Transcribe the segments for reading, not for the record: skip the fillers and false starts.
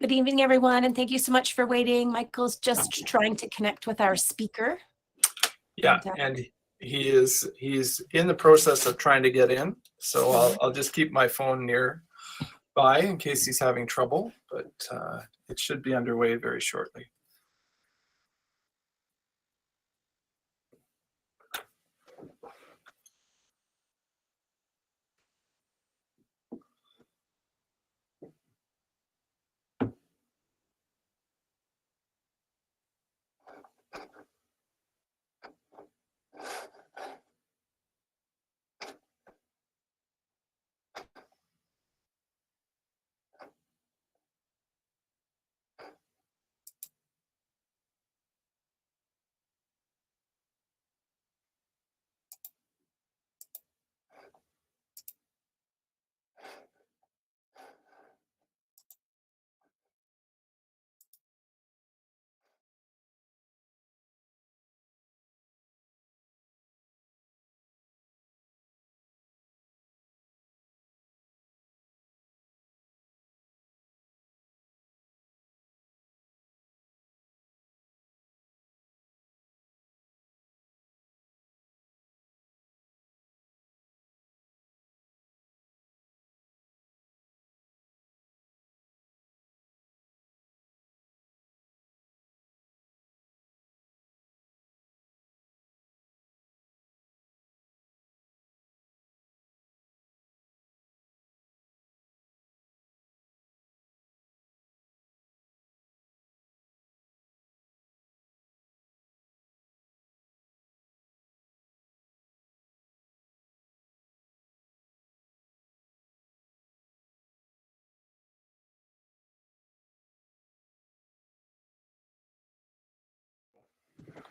Good evening, everyone, and thank you so much for waiting. Michael's just trying to connect with our speaker. Yeah, and he's in the process of trying to get in. So I'll just keep my phone nearby in case he's having trouble, but it should be underway very shortly.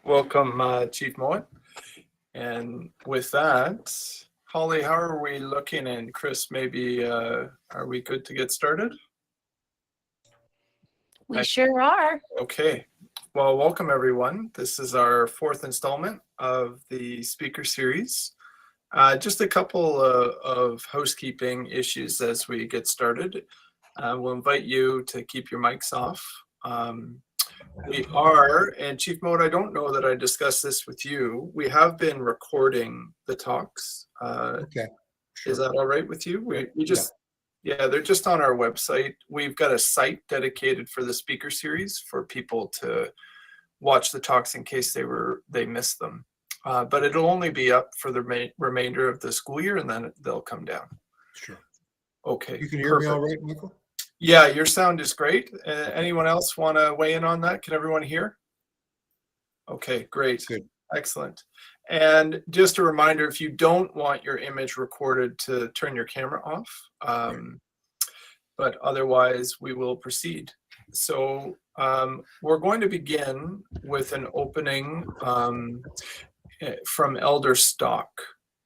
Welcome, Chief Mowat. And with that, Holly, how are we looking? And Chris, maybe are we good to get started? We sure are. Okay. Well, welcome everyone. This is our fourth installment of the speaker series. Just a couple of housekeeping issues as we get started. We'll invite you to keep your mics off. We are, and Chief Mowat, I don't know that I discussed this with you. We have been recording the talks. Okay. Sure. Is that all right with you? We just, yeah, they're just on our website. We've got a site dedicated for the speaker series for people to watch the talks in case they missed them. But it'll only be up for the remainder of the school year, and then they'll come down. Sure. Okay. You can hear me all right, Michael? Yeah, your sound is great. Anyone else want to weigh in on that? Can everyone hear? Okay, great. Good. Excellent. And just a reminder, if you don't want your image recorded, to turn your camera off. But otherwise, we will proceed. So we're going to begin with an opening from Elder Stock.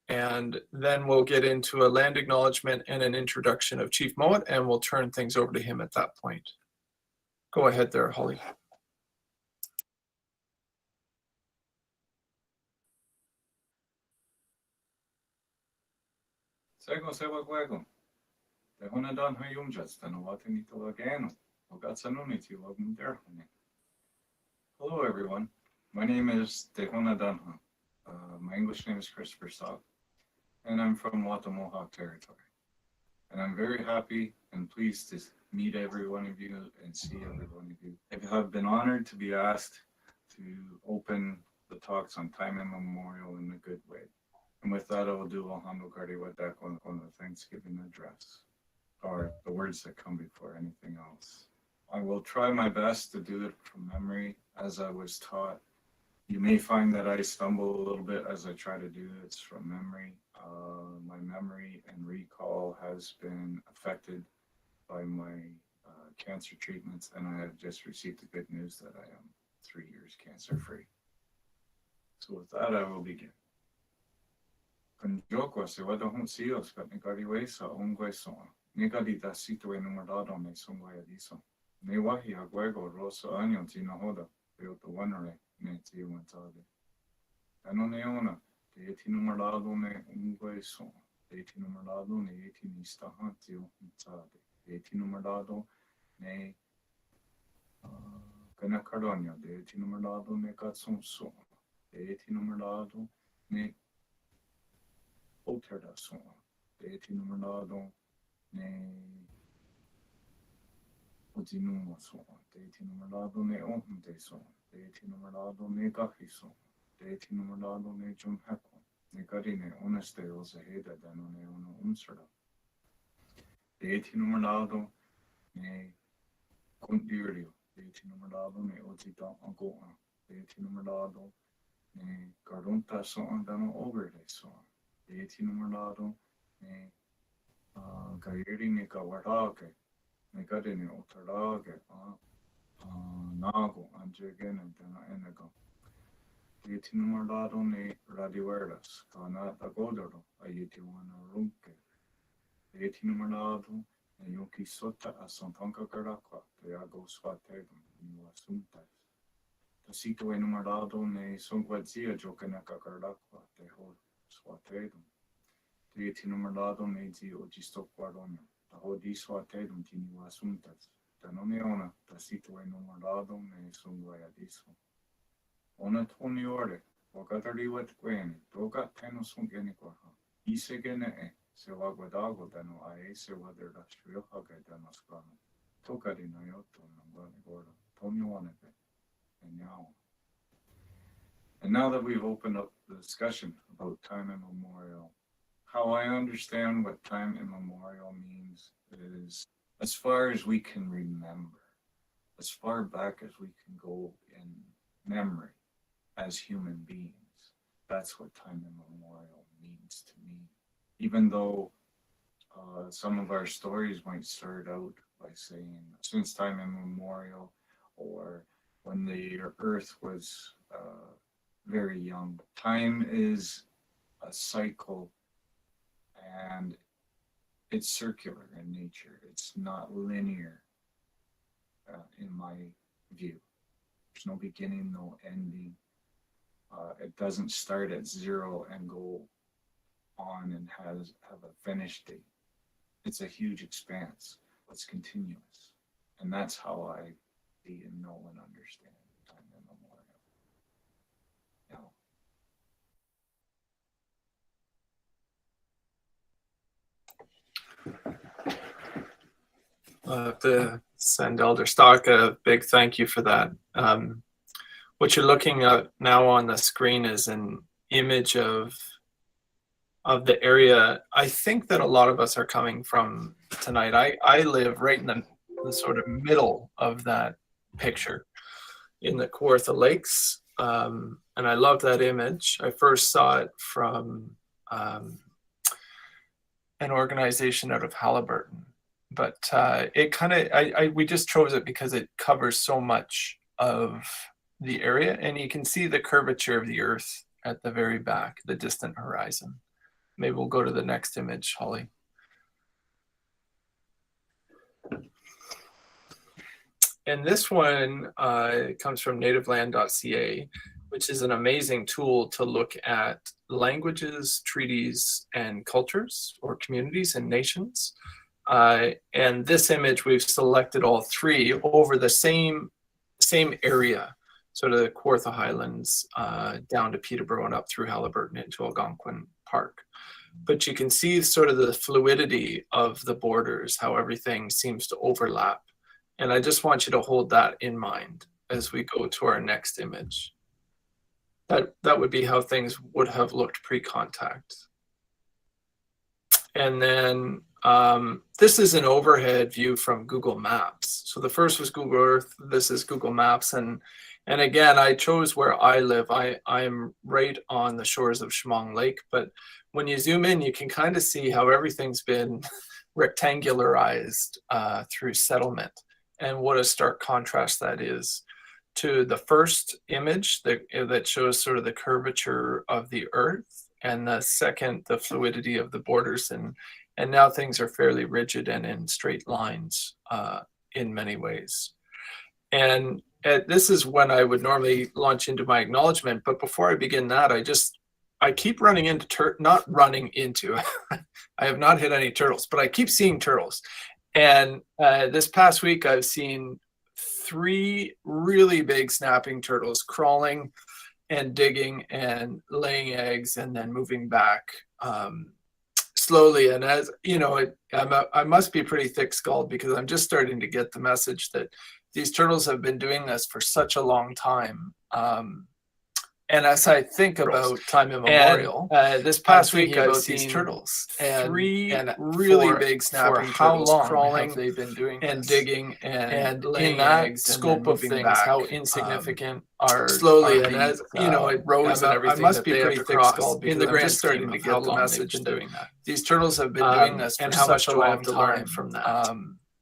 And then we'll get into a land acknowledgement and an introduction of Chief Mowat, and we'll turn things over to him at that point. Go ahead there, Holly. Hello everyone, my name is Tehona Danha. My English name is Christopher Stock, and I'm from Mohawk territory. And I'm very happy and pleased to meet every one of you and see every one of you. I have been honored to be asked to open the talks on time immemorial in a good way. And with that, I will do Alhamdulillah Wadak on the Thanksgiving address, or the words that come before anything else. I will try my best to do it from memory as I was taught. You may find that I stumble a little bit as I try to do this from memory. My memory and recall has been affected by my cancer treatments, and I have just received the good news that I am 3 years cancer-free. So with that, I will begin. Kanjokwa se wada hon sios kat nikari we sa ongwe so. Nikari da sito e numerado me songwe adiso. Ne wahi agwego roso anyo tina hoda. Beoto wanere ne ti wantade. Ano neona te eti numerado ne ongwe so. Te eti numerado ne eti nista hantio wantade. Te eti numerado ne Kana karonya de tinumerado ne katsunso. De tinumerado ne oterdason. De tinumerado ne uzinumason. De tinumerado ne ondeson. De tinumerado ne gafison. De tinumerado ne jumhekon. Ne karine honeste osaheda danone ono unsara. De tinumerado ne condirio. De tinumerado ne otita angoa. De tinumerado ne garunta son dano overde son. De tinumerado ne gairi ne kawarage. Ne karine otarage. Nago anjegene dana enego. De tinumerado ne radioeras. Kana tagodoro ayetiwana runke. De tinumerado ne yoki sota asantanka karakwa. Te ago swategum. Niwa suntas. Tasito enumerado ne songwazia jokanaka karakwa. Te ho swategum. Te tinumerado ne zi ojisto quarono. Taho di swategum tiniwa suntas. Tanone ona. Tasito enumerado ne songwayadiso. Ona toni ore. Wakatari wat kwene. Toga teno songene kwaha. Isegene e. Se waguadago dano ae se wadera shriyohage dano skano. Tokari no yoto nangwane gordo. Tonyo wanebe. And now. And now that we've opened up the discussion about time immemorial, how I understand what time immemorial means is as far as we can remember, as far back as we can go in memory as human beings. That's what time immemorial means to me. Even though some of our stories might start out by saying, since time immemorial, or when the earth was very young. Time is a cycle, and it's circular in nature. It's not linear in my view. There's no beginning, no ending. It doesn't start at zero and go on and have a finish date. It's a huge expanse. It's continuous. And that's how I see and know and understand time immemorial. I have to send Elder Stock a big thank you for that. What you're looking at now on the screen is an image of the area I think that a lot of us are coming from tonight. I live right in the sort of middle of that picture in the Kawartha Lakes, and I love that image. I first saw it from an organization out of Halliburton, but it kind of we just chose it because it covers so much of the area, and you can see the curvature of the earth at the very back, the distant horizon. Maybe we'll go to the next image, Holly. And this one comes from nativeland.ca, which is an amazing tool to look at languages, treaties, and cultures, or communities and nations. And this image, we've selected all three over the same area, sort of the Kawartha Highlands, down to Peterborough and up through Halliburton into Algonquin Park. But you can see sort of the fluidity of the borders, how everything seems to overlap. And I just want you to hold that in mind as we go to our next image. That would be how things would have looked pre-contact. And then this is an overhead view from Google Maps. So the first was Google Earth, this is Google Maps. And again, I chose where I live. I'm right on the shores of Chemong Lake, but when you zoom in, you can kind of see how everything's been rectangularized through settlement, and what a stark contrast that is to the first image that shows sort of the curvature of the earth, and the second, the fluidity of the borders. And now things are fairly rigid and in straight lines in many ways. And this is when I would normally launch into my acknowledgement. But before I begin that, I keep running into, not running into, I have not hit any turtles, but I keep seeing turtles. And this past week, I've seen 3 really big snapping turtles crawling and digging and laying eggs and then moving back slowly. And as you know, I must be pretty thick-skulled because I'm just starting to get the message that these turtles have been doing this for such a long time. And as I think about time immemorial, this past week I've seen these turtles and 3 really big snapping turtles crawling. They've been doing and digging and laying eggs. Scope of things, how insignificant are slowly and as you know, it rows and everything. I must be pretty thick-skulled because I'm just starting to get the message doing that these turtles have been doing this for such a long time. From that.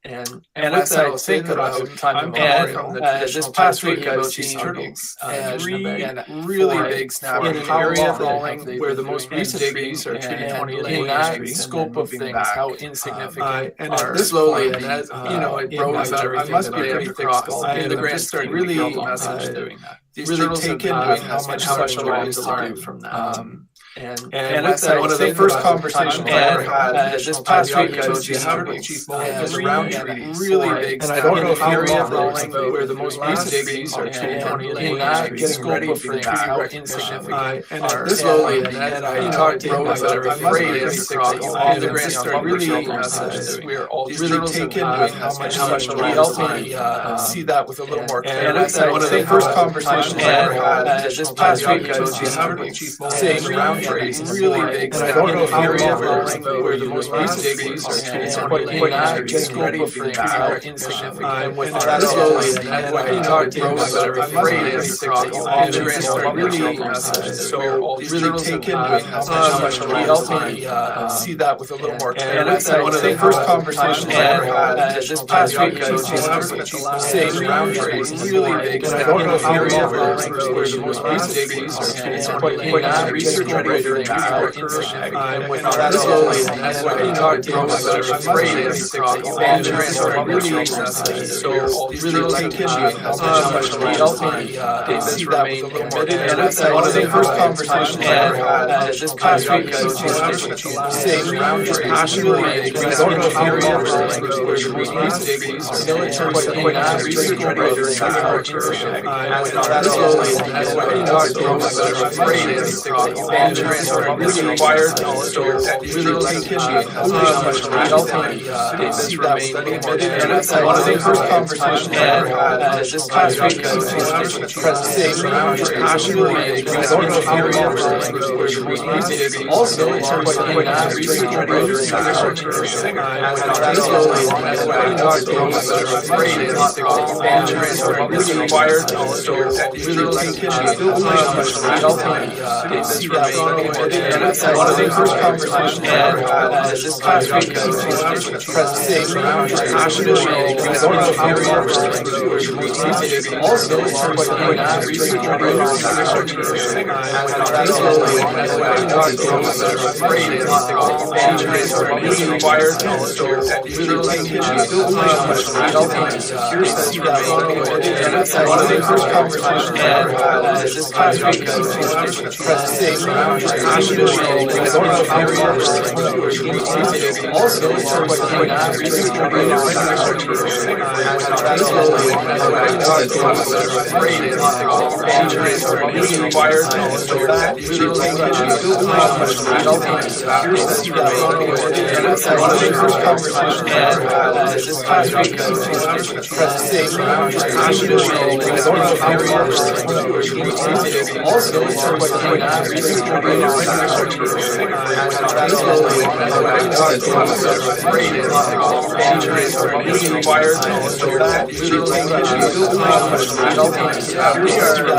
And as I think about time immemorial, this past week I've seen turtles and 3 really big snapping in an area crawling where the most recent treaties are treaty 20 scope of things, how insignificant are slowly and as you know, it grows and everything. I must be pretty thick-skulled in the grand starting really message doing that. These turtles have been doing how much special there is to do from that. And that's one of the first conversations I ever had this past week. I was just chief around treaties, really big, and I don't know how long where the most recent treaties are getting scope of things, how insignificant are slowly. And I talked to him about everything across the grand start really message. We're all really taken doing how much he helped me see that with a little more clarity. And that's one of the first conversations I ever had this past week. I was just chief around really big, and I don't know how long where the most recent treaties are quite getting ready for things, how insignificant. And with that slowly, and when he talked to him about everything across the grand start really message. So really taken how much he helped me see that with a little more clarity. And that's one of the first conversations I ever had this past week. I was just saying around trees really big, and I don't know how long where the most recent treaties are quite research things, how insignificant. And with that slowly, and when he talked to him about phrases and really message. So really taken how much he helped me see that with a little more clarity. And that's one of the first conversations I ever had this past week. I was just saying around trees passionately, and I don't know how long where the most recent treaties are military research things, how insignificant. And with that slowly, and when he talked to him about phrases and really required knowledge, so really taken how much he helped me see that with a little more clarity. And that's one of the first conversations I ever had this past week. I was just saying around trees passionately, and I don't know how long where the most recent treaties also quite research things, and with that slowly, and when he talked to him about phrases and really required knowledge, so really taken how much he helped me see that with a little more clarity. And that's one of the first conversations I ever had this past week. I was just saying around trees passionately, and I don't know how long where the most recent treaties also quite research things, and with that slowly, and when he talked to him about phrases and really required knowledge, so really taken how much he helped me see that with a little more clarity. And that's one of the first conversations I ever had this past week. I was just saying around trees passionately, and I don't know how long where the most recent treaties also quite research things, and with that slowly, and when he talked to him about phrases and really required knowledge, so really taken how much he helped me see that with a little more clarity. And that's one of the first conversations I ever had this past week. I was just saying around trees passionately, and I don't know how long where the most recent treaties also quite research things, and with that slowly, and when he talked to him about phrases and really required knowledge, so really taken how much he helped me see that with a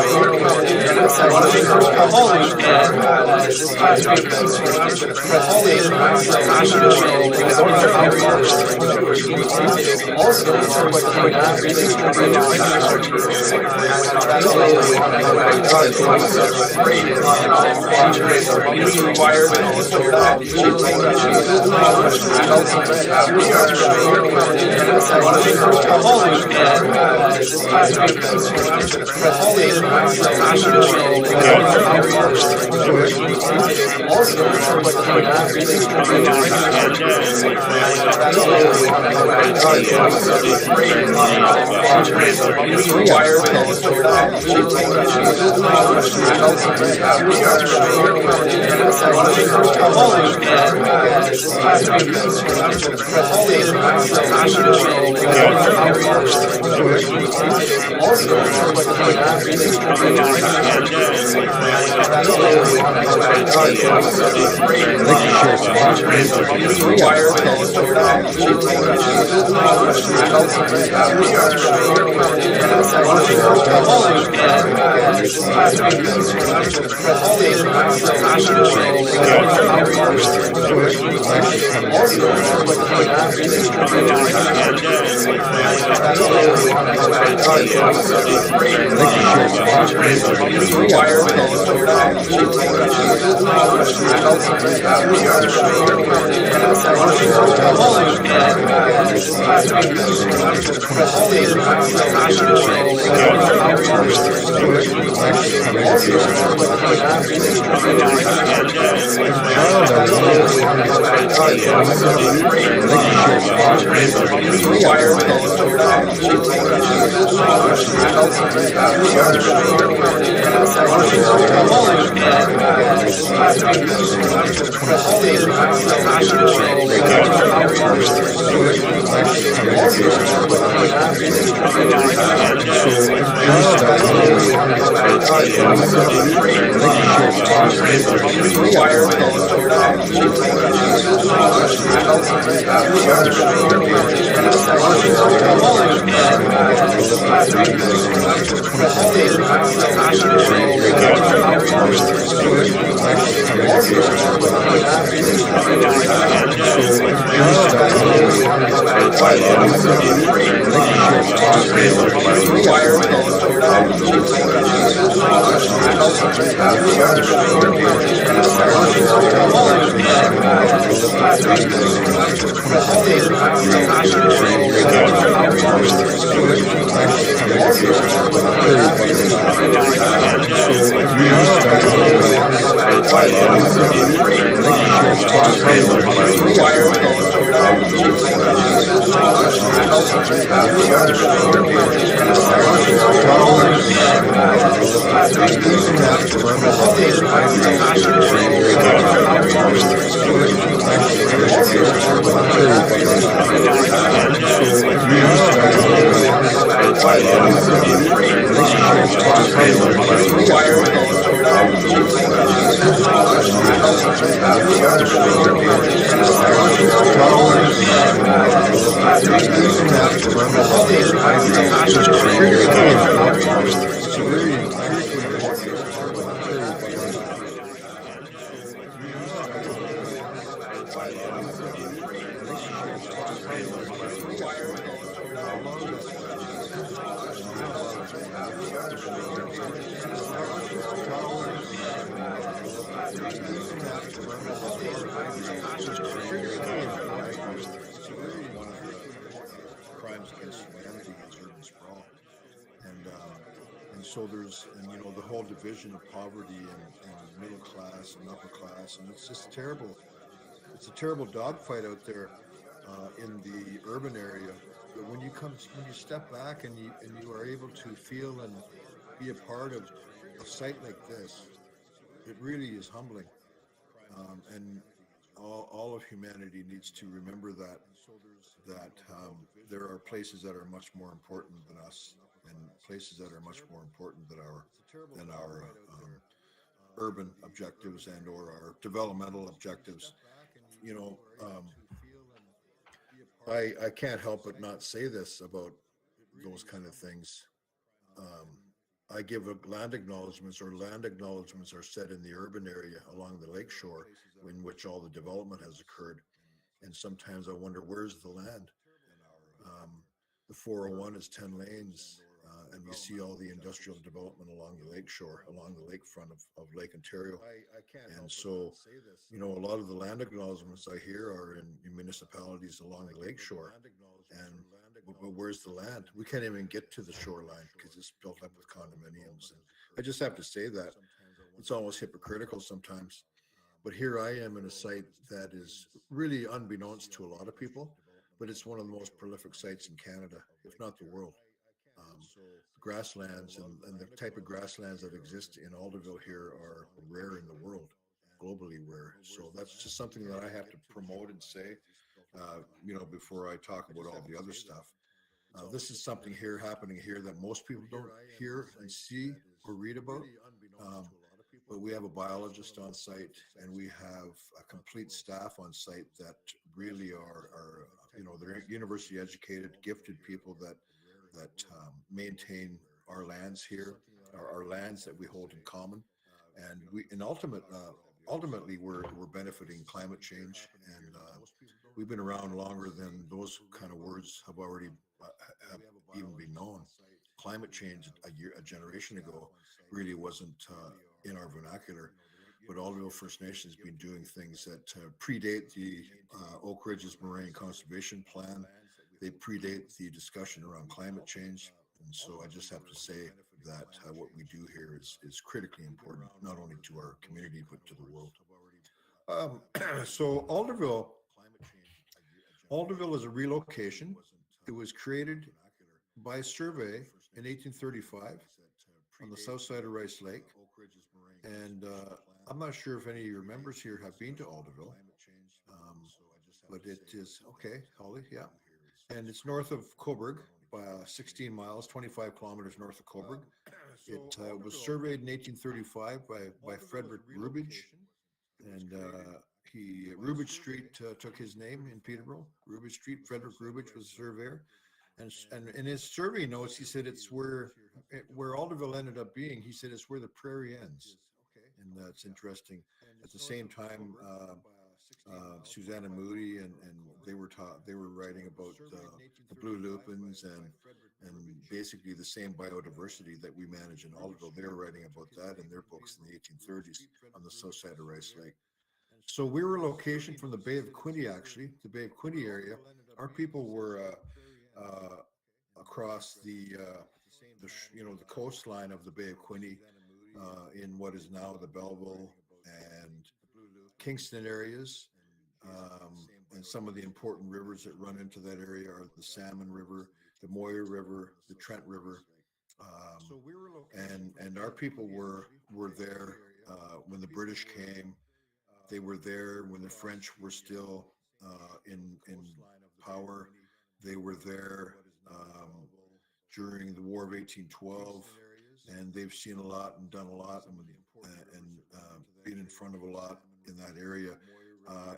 little more clarity. And that's one of the first conversations I ever had this past week. I was just saying around trees passionately, and I don't know how long where the most recent treaties also quite research things, and with that slowly, and when he talked to him about phrases and So there's, and you know, the whole division of poverty and middle class and upper class, and it's just terrible. It's a terrible dogfight out there in the urban area. But when you step back and you are able to feel and be a part of a site like this, it really is humbling. And all of humanity needs to remember that there are places that are much more important than us, and places that are much more important than our urban objectives and or our developmental objectives. You know, I can't help but not say this about those kind of things. I give land acknowledgements are set in the urban area along the lakeshore in which all the development has occurred. And sometimes I wonder, where's the land? The 401 is 10 lanes and you see all the industrial development along the lakeshore, along the lakefront of Lake Ontario. And so, you know, a lot of the land acknowledgements I hear are in municipalities along the lakeshore. And but where's the land? We can't even get to the shoreline because it's built up with condominiums. And I just have to say that it's almost hypocritical sometimes. But here I am in a site that is really unbeknownst to a lot of people, but it's one of the most prolific sites in Canada, if not the world. Grasslands and the type of grasslands that exist in Alderville here are rare in the world, globally rare. So that's just something that I have to promote and say, you know, before I talk about all the other stuff. This is something here happening here that most people don't hear and see or read about. But we have a biologist on site, and we have a complete staff on site that really are you know, they're university educated, gifted people that maintain our lands here, our lands that we hold in common, and ultimately we're benefiting climate change, and we've been around longer than those kind of words have already have even been known. Climate change a generation ago really wasn't in our vernacular, but Alderville First Nation has been doing things that predate the Oak Ridges Moraine Conservation Plan. They predate the discussion around climate change. And so I just have to say that what we do here is critically important, not only to our community, but to the world. So Alderville is a relocation. It was created by survey in 1835 on the south side of Rice Lake. And I'm not sure if any of your members here have been to Alderville, but it is, okay, Holly, yeah. And it's north of Cobourg by 16 miles, 25 kilometers north of Cobourg. It was surveyed in 1835 by Frederick Rubidge, and Rubidge Street took his name in Peterborough. Rubidge Street, Frederick Rubidge was a surveyor. And in his survey notes, he said it's where Alderville ended up being. He said it's where the prairie ends. And that's interesting. At the same time, Susanna Moody and they were writing about the blue lupins and basically the same biodiversity that we manage in Alderville. They were writing about that in their books in the 1830s on the south side of Rice Lake. So we were a location from the Bay of Quinte, actually, the Bay of Quinte area. Our people were across the coastline of the Bay of Quinte in what is now the Belleville and Kingston areas. And some of the important rivers that run into that area are the Salmon River, the Moyer River, the Trent River. And our people were there when the British came. They were there when the French were still in power. They were there during the War of 1812, and they've seen a lot and done a lot and been in front of a lot in that area.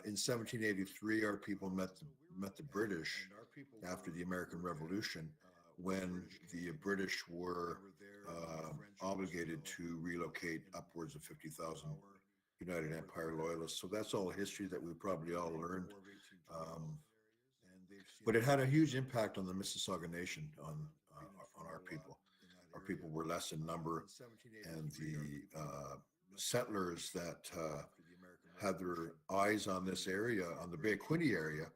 In 1783, our people met the British after the American Revolution, when the British were obligated to relocate upwards of 50,000 United Empire Loyalists. So that's all history that we probably all learned. But it had a huge impact on the Mississauga Nation, on our people. Our people were less in number, and the settlers that had their eyes on this area, on the Bay of Quinte area,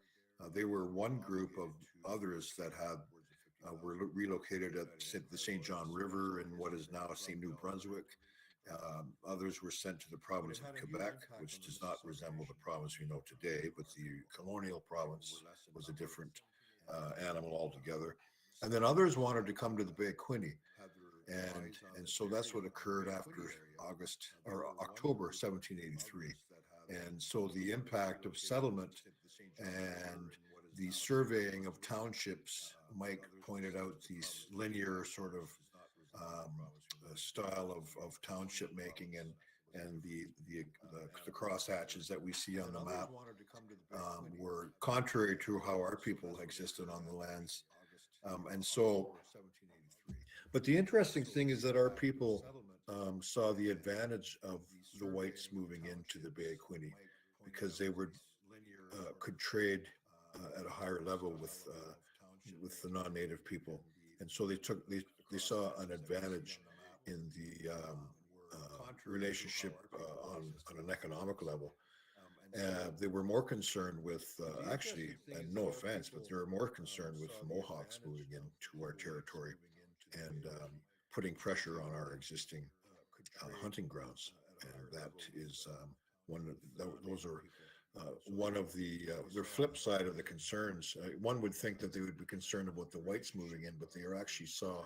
they were one group of others that were relocated at the St. John River in what is now New Brunswick. Others were sent to the province of Quebec, which does not resemble the province we know today, but the colonial province was a different animal altogether. And then others wanted to come to the Bay of Quinte. And so that's what occurred after October 1783. And so the impact of settlement and the surveying of townships, Mike pointed out these linear sort of style of township making and the cross hatches that we see on the map were contrary to how our people existed on the lands. And so, but the interesting thing is that our people saw the advantage of the whites moving into the Bay of Quinte because they could trade at a higher level with the non-native people. And so they they saw an advantage in the relationship on an economic level. They were more concerned with, actually, and no offense, but they were more concerned with the Mohawks moving into our territory and putting pressure on our existing hunting grounds. And that is those are one of the flip side of the concerns. One would think that they would be concerned about the whites moving in, but they actually saw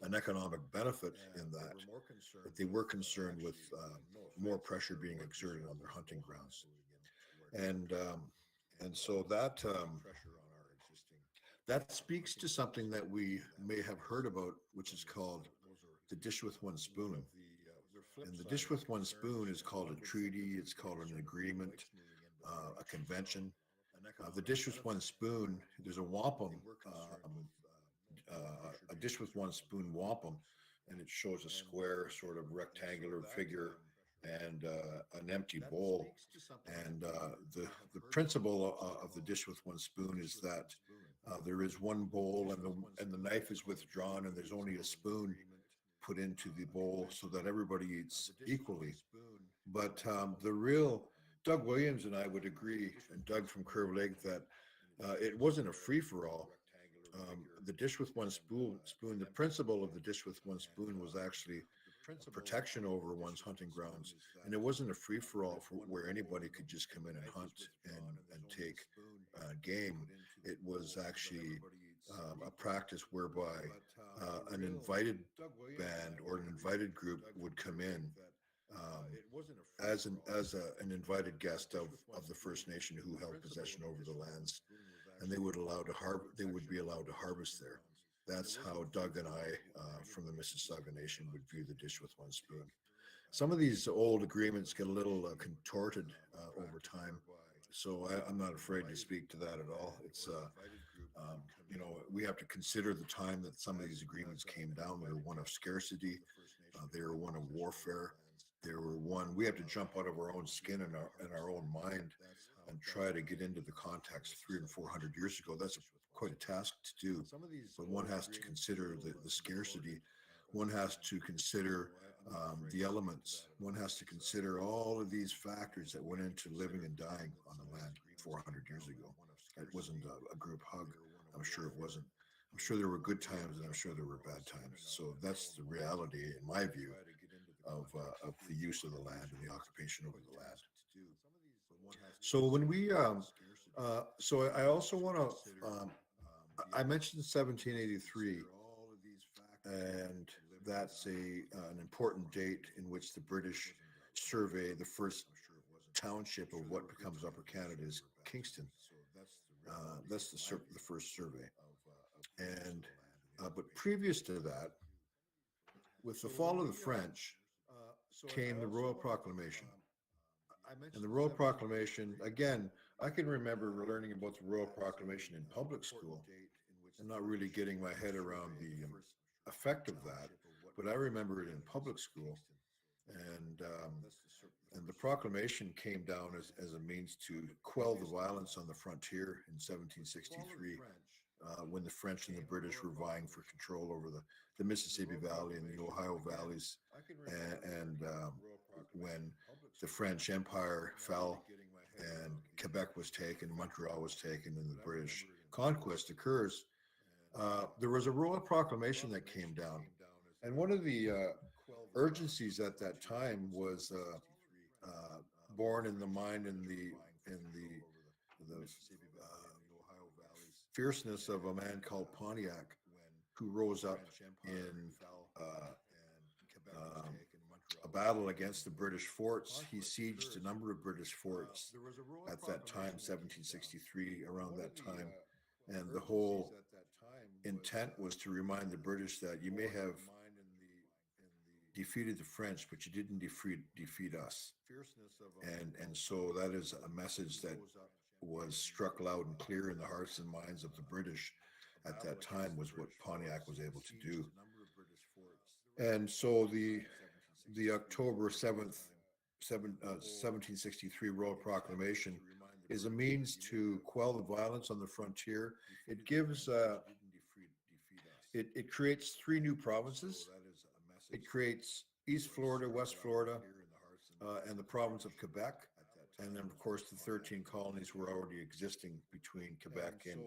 an economic benefit in that. But they were concerned with more pressure being exerted on their hunting grounds. And so that that speaks to something that we may have heard about, which is called the dish with one spoon. And the dish with one spoon is called a treaty. It's called an agreement, a convention. The dish with one spoon, there's a wampum, a dish with one spoon wampum, and it shows a square sort of rectangular figure and an empty bowl. And the principle of the dish with one spoon is that there is one bowl and the knife is withdrawn and there's only a spoon put into the bowl so that everybody eats equally. But the real Doug Williams and I would agree, and Doug from Curve Lake, that it wasn't a free-for-all. The dish with one spoon, the principle of the dish with one spoon was actually protection over one's hunting grounds. And it wasn't a free-for-all where anybody could just come in and hunt and take game. It was actually a practice whereby an invited band or an invited group would come in as an invited guest of the First Nation who held possession over the lands, and they would be allowed to harvest there. That's how Doug and I from the Mississauga Nation would view the dish with one spoon. Some of these old agreements get a little contorted over time, so I'm not afraid to speak to that at all. It's we have to consider the time that some of these agreements came down. They were one of scarcity. They were one of warfare. We have to jump out of our own skin and our own mind and try to get into the context 300 and 400 years ago. That's quite a task to do, but one has to consider the scarcity. One has to consider the elements. One has to consider all of these factors that went into living and dying on the land 400 years ago. It wasn't a group hug. I'm sure it wasn't. I'm sure there were good times and I'm sure there were bad times. So that's the reality, in my view, of the use of the land and the occupation over the land. So when we, so I also want to, I mentioned 1783, and that's an important date in which the British survey the first township of what becomes Upper Canada is Kingston. That's the first survey. And but previous to that, with the fall of the French, came the Royal Proclamation. And the Royal Proclamation, again, I can remember learning about the Royal Proclamation in public school and not really getting my head around the effect of that, but I remember it in public school. And the proclamation came down as a means to quell the violence on the frontier in 1763, when the French and the British were vying for control over the Mississippi Valley and the Ohio valleys, and when the French Empire fell and Quebec was taken, Montreal was taken, and the British conquest occurs. There was a Royal Proclamation that came down, and one of the urgencies at that time was born in the mind and the fierceness of a man called Pontiac, who rose up in a battle against the British forts. He sieged a number of British forts at that time, 1763, around that time. And the whole intent was to remind the British that you may have defeated the French, but you didn't defeat us. And so that is a message that was struck loud and clear in the hearts and minds of the British at that time, was what Pontiac was able to do. And so the October 7th, 1763 Royal Proclamation is a means to quell the violence on the frontier. It gives It creates 3 new provinces. It creates East Florida, West Florida, and the province of Quebec. And then, of course, the 13 colonies were already existing between Quebec and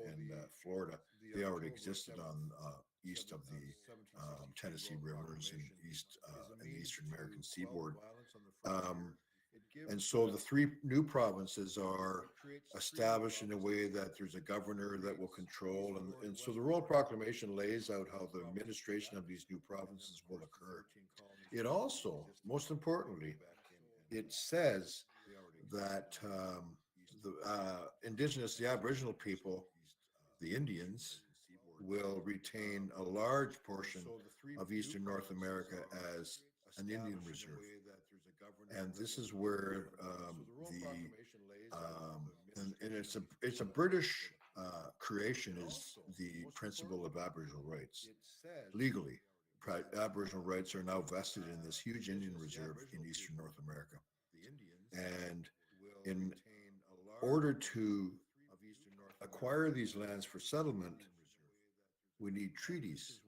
Florida. They already existed on east of the Tennessee rivers and the Eastern American seaboard. And so the 3 new provinces are established in a way that there's a governor that will control. And so the Royal Proclamation lays out how the administration of these new provinces will occur. It also, most importantly, it says that the Indigenous, the Aboriginal people, the Indians, will retain a large portion of Eastern North America as an Indian reserve. And this is where it's a British creation, is the principle of Aboriginal rights. Legally, Aboriginal rights are now vested in this huge Indian reserve in Eastern North America. And in order to acquire these lands for settlement, we need treaties.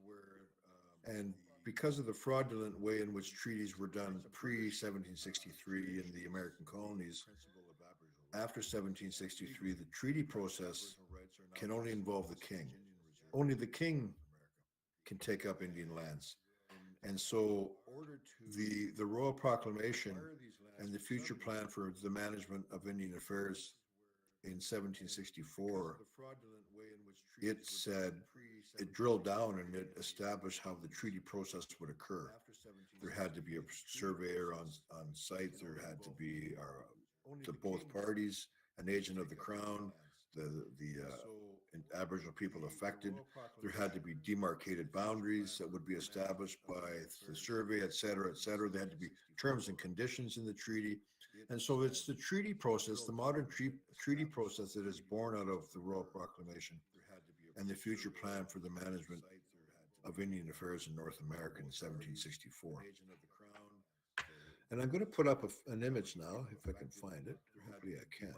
And because of the fraudulent way in which treaties were done pre-1763 in the American colonies, after 1763, the treaty process can only involve the king. Only the king can take up Indian lands. And so the Royal Proclamation and the future plan for the management of Indian affairs in 1764, it said, it drilled down and it established how the treaty process would occur. There had to be a surveyor on site. There had to be to both parties, an agent of the Crown, the Aboriginal people affected. There had to be demarcated boundaries that would be established by the survey, et cetera, et cetera. There had to be terms and conditions in the treaty. And so it's the treaty process, the modern treaty process, that is born out of the Royal Proclamation and the future plan for the management of Indian affairs in North America in 1764. And I'm going to put up an image now, if I can find it. Hopefully I can.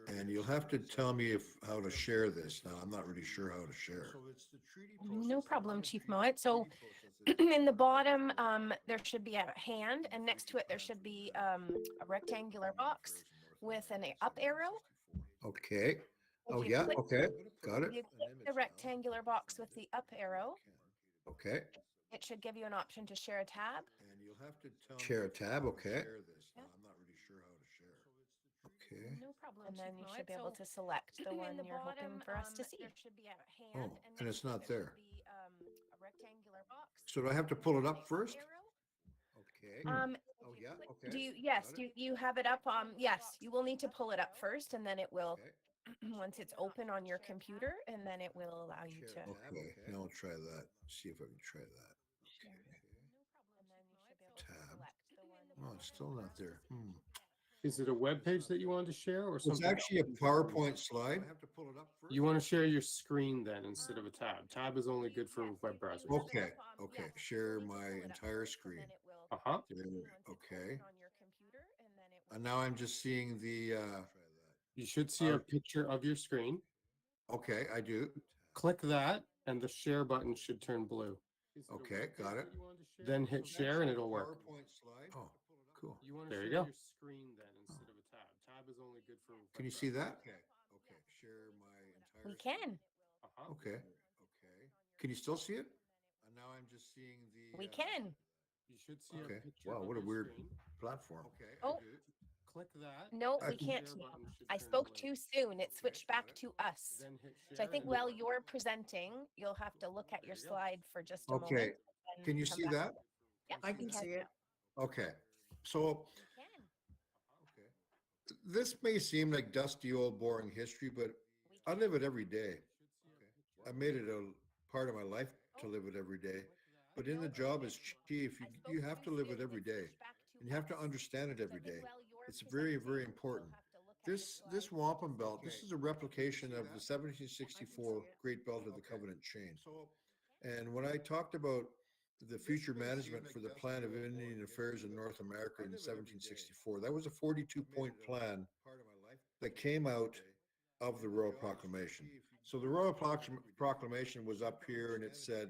And you'll have to tell me how to share this. Now, I'm not really sure how to share. No problem, Chief Mowat. So in the bottom, there should be a hand, and next to it, there should be a rectangular box with an up arrow. Okay. Oh, If you yeah. click- Okay. Got If you it. click the rectangular box with the up arrow, Okay. it should give you an option to share a tab. And you'll have to tell share a tab. Okay. Yeah. I'm not really sure how to share. Okay. No problem. And then you should be able to select the one you're hoping for us to see. There should be a hand, Oh, and it's not there. Be a rectangular box. So do I have to pull it up first? Okay. Oh, If you yeah. click- Okay. Do you? Yes. Got it. You have it up. Yes. You will need to pull it up first, and then it will. Okay. Once it's open on your computer, and then it will allow you to. Okay. Now I'll try that. See if I can try that. Share. No problem. And then you should be able to Tab. select the one. Oh, it's still not there. Is it a web page that you want to share or It's something? actually a PowerPoint slide. I have to pull it up first. You want to share your screen then instead of a tab. Tab is only good for web browsers. Okay. Okay. Share my entire screen. Uh-huh. Okay. And now I'm just seeing the. You should see a picture of your screen. Okay, I do. Click that and the share button should turn blue. Okay, got it. Then hit share and it'll work. Oh, cool. You want to There share you go. your screen then instead of a tab. Tab is only good for web Can you see browsers. that? Okay. Okay. Share my entire. We can. Uh-huh. Okay. Okay. Can you still see it? And now I'm just seeing the. We can. You should see a Okay. picture Wow, of what a your weird screen. platform. Okay. Oh. Click that. No, I we can- can't. Share button should I turn spoke blue. too soon. It switched back to us. Then hit share. So I think and while it'll you're presenting, you'll have to look at your There you go. slide for just a Okay. moment. and Can you come see back. that? Yeah, I we can see it. Okay. So We can. okay. This may seem like dusty old boring history, but We I can. live it every day. I made it a part of my life to live it every day. But in the job as chief, you have to live it every day. And you have to understand it every day. It's very, very important. This wampum belt, this is a replication of the 1764 Great Belt of the Covenant Chain. And when I talked about the future management for the plan of Indian affairs in North America in 1764, that was a 42-point plan that came out of the Royal Proclamation. So the Royal Proclamation was up here, and it said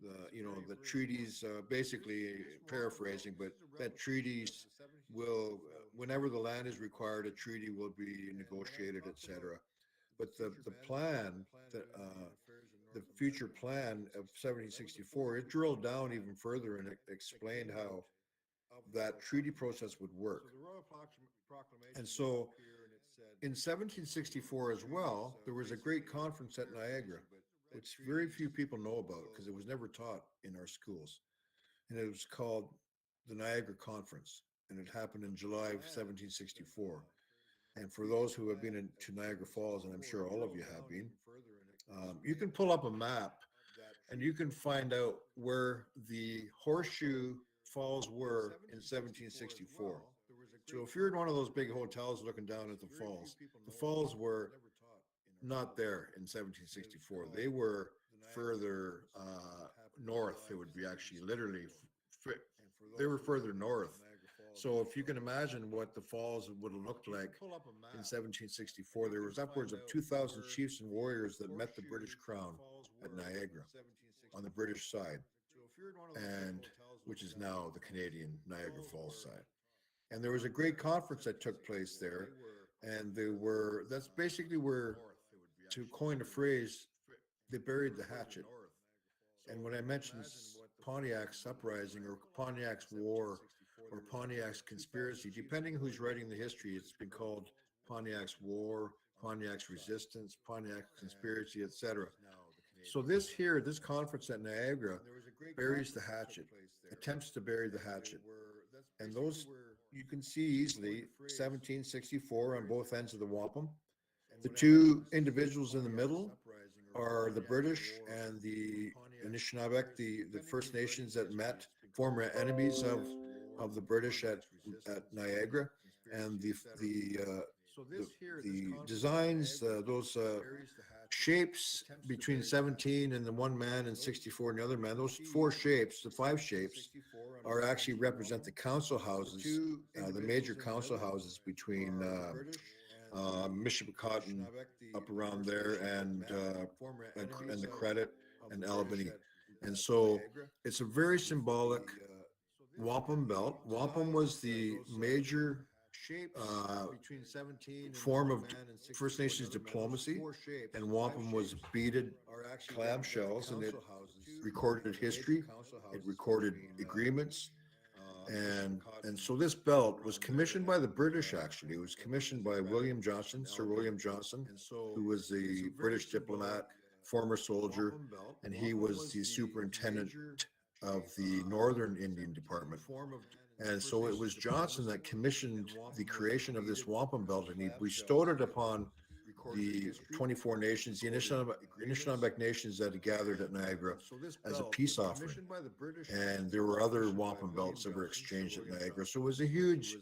the treaties, basically paraphrasing, but that treaties will, whenever the land is required, a treaty will be negotiated, etc. But the plan that the future plan of 1764, it drilled down even further and it explained how that treaty process would work. And so in 1764 as well, there was a great conference at Niagara, which very few people know about because it was never taught in our schools. And it was called the Niagara Conference, and it happened in July of 1764. And for those who have been to Niagara Falls, and I'm sure all of you have been, you can pull up a map and you can find out where the Horseshoe Falls were in 1764. So if you're in one of those big hotels looking down at the falls were not there in 1764. They were further north. It would be actually literally, they were further north. So if you can imagine what the falls would have looked like in 1764, there was upwards of 2,000 chiefs and warriors that met the British crown at Niagara on the British side, and which is now the Canadian Niagara Falls side. And there was a great conference that took place there, and that's basically where, to coin a phrase, they buried the hatchet. And when I mentioned Pontiac's uprising or Pontiac's war or Pontiac's conspiracy, depending who's writing the history, it's been called Pontiac's war, Pontiac's resistance, Pontiac's conspiracy, etc. So this conference at Niagara buries the hatchet, attempts to bury the hatchet. And those, you can see easily, 1764 on both ends of the wampum. The two individuals in the middle are the British and the Anishinaabe, the First Nations that met, former enemies of the British at Niagara, and the designs, those shapes between 17 and the one man and 64 and the other man, those four shapes, the five shapes, are actually represent the council houses, the major council houses between Mishipicotton up around there and the Credit and Albany. And so it's a very symbolic wampum belt. Wampum was the major form of First Nations diplomacy, and wampum was beaded clamshells, and it recorded history, it recorded agreements. And so this belt was commissioned by the British, actually. It was commissioned by William Johnson, Sir William Johnson, who was the British diplomat, former soldier, and he was the superintendent of the Northern Indian Department. And so it was Johnson that commissioned the creation of this wampum belt, and he bestowed it upon the 24 nations, the Anishinaabe nations that had gathered at Niagara as a peace offering. And there were other wampum belts that were exchanged at Niagara. So it was a huge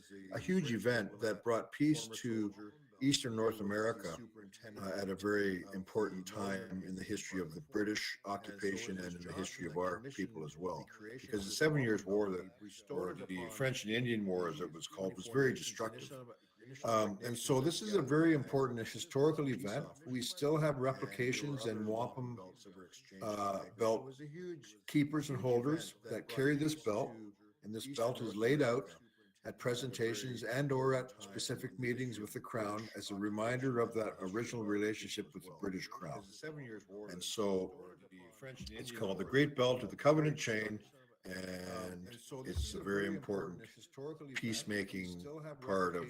event that brought peace to Eastern North America at a very important time in the history of the British occupation and in the history of our people as well. Because the 7 Years' War, or the French and Indian War, as it was called, was very destructive. And so this is a very important historical event. We still have replications and wampum belt keepers and holders that carry this belt, and this belt is laid out at presentations and or at specific meetings with the Crown as a reminder of that original relationship with the British Crown. And so it's called the Great Belt of the Covenant Chain, and it's a very important peacemaking part of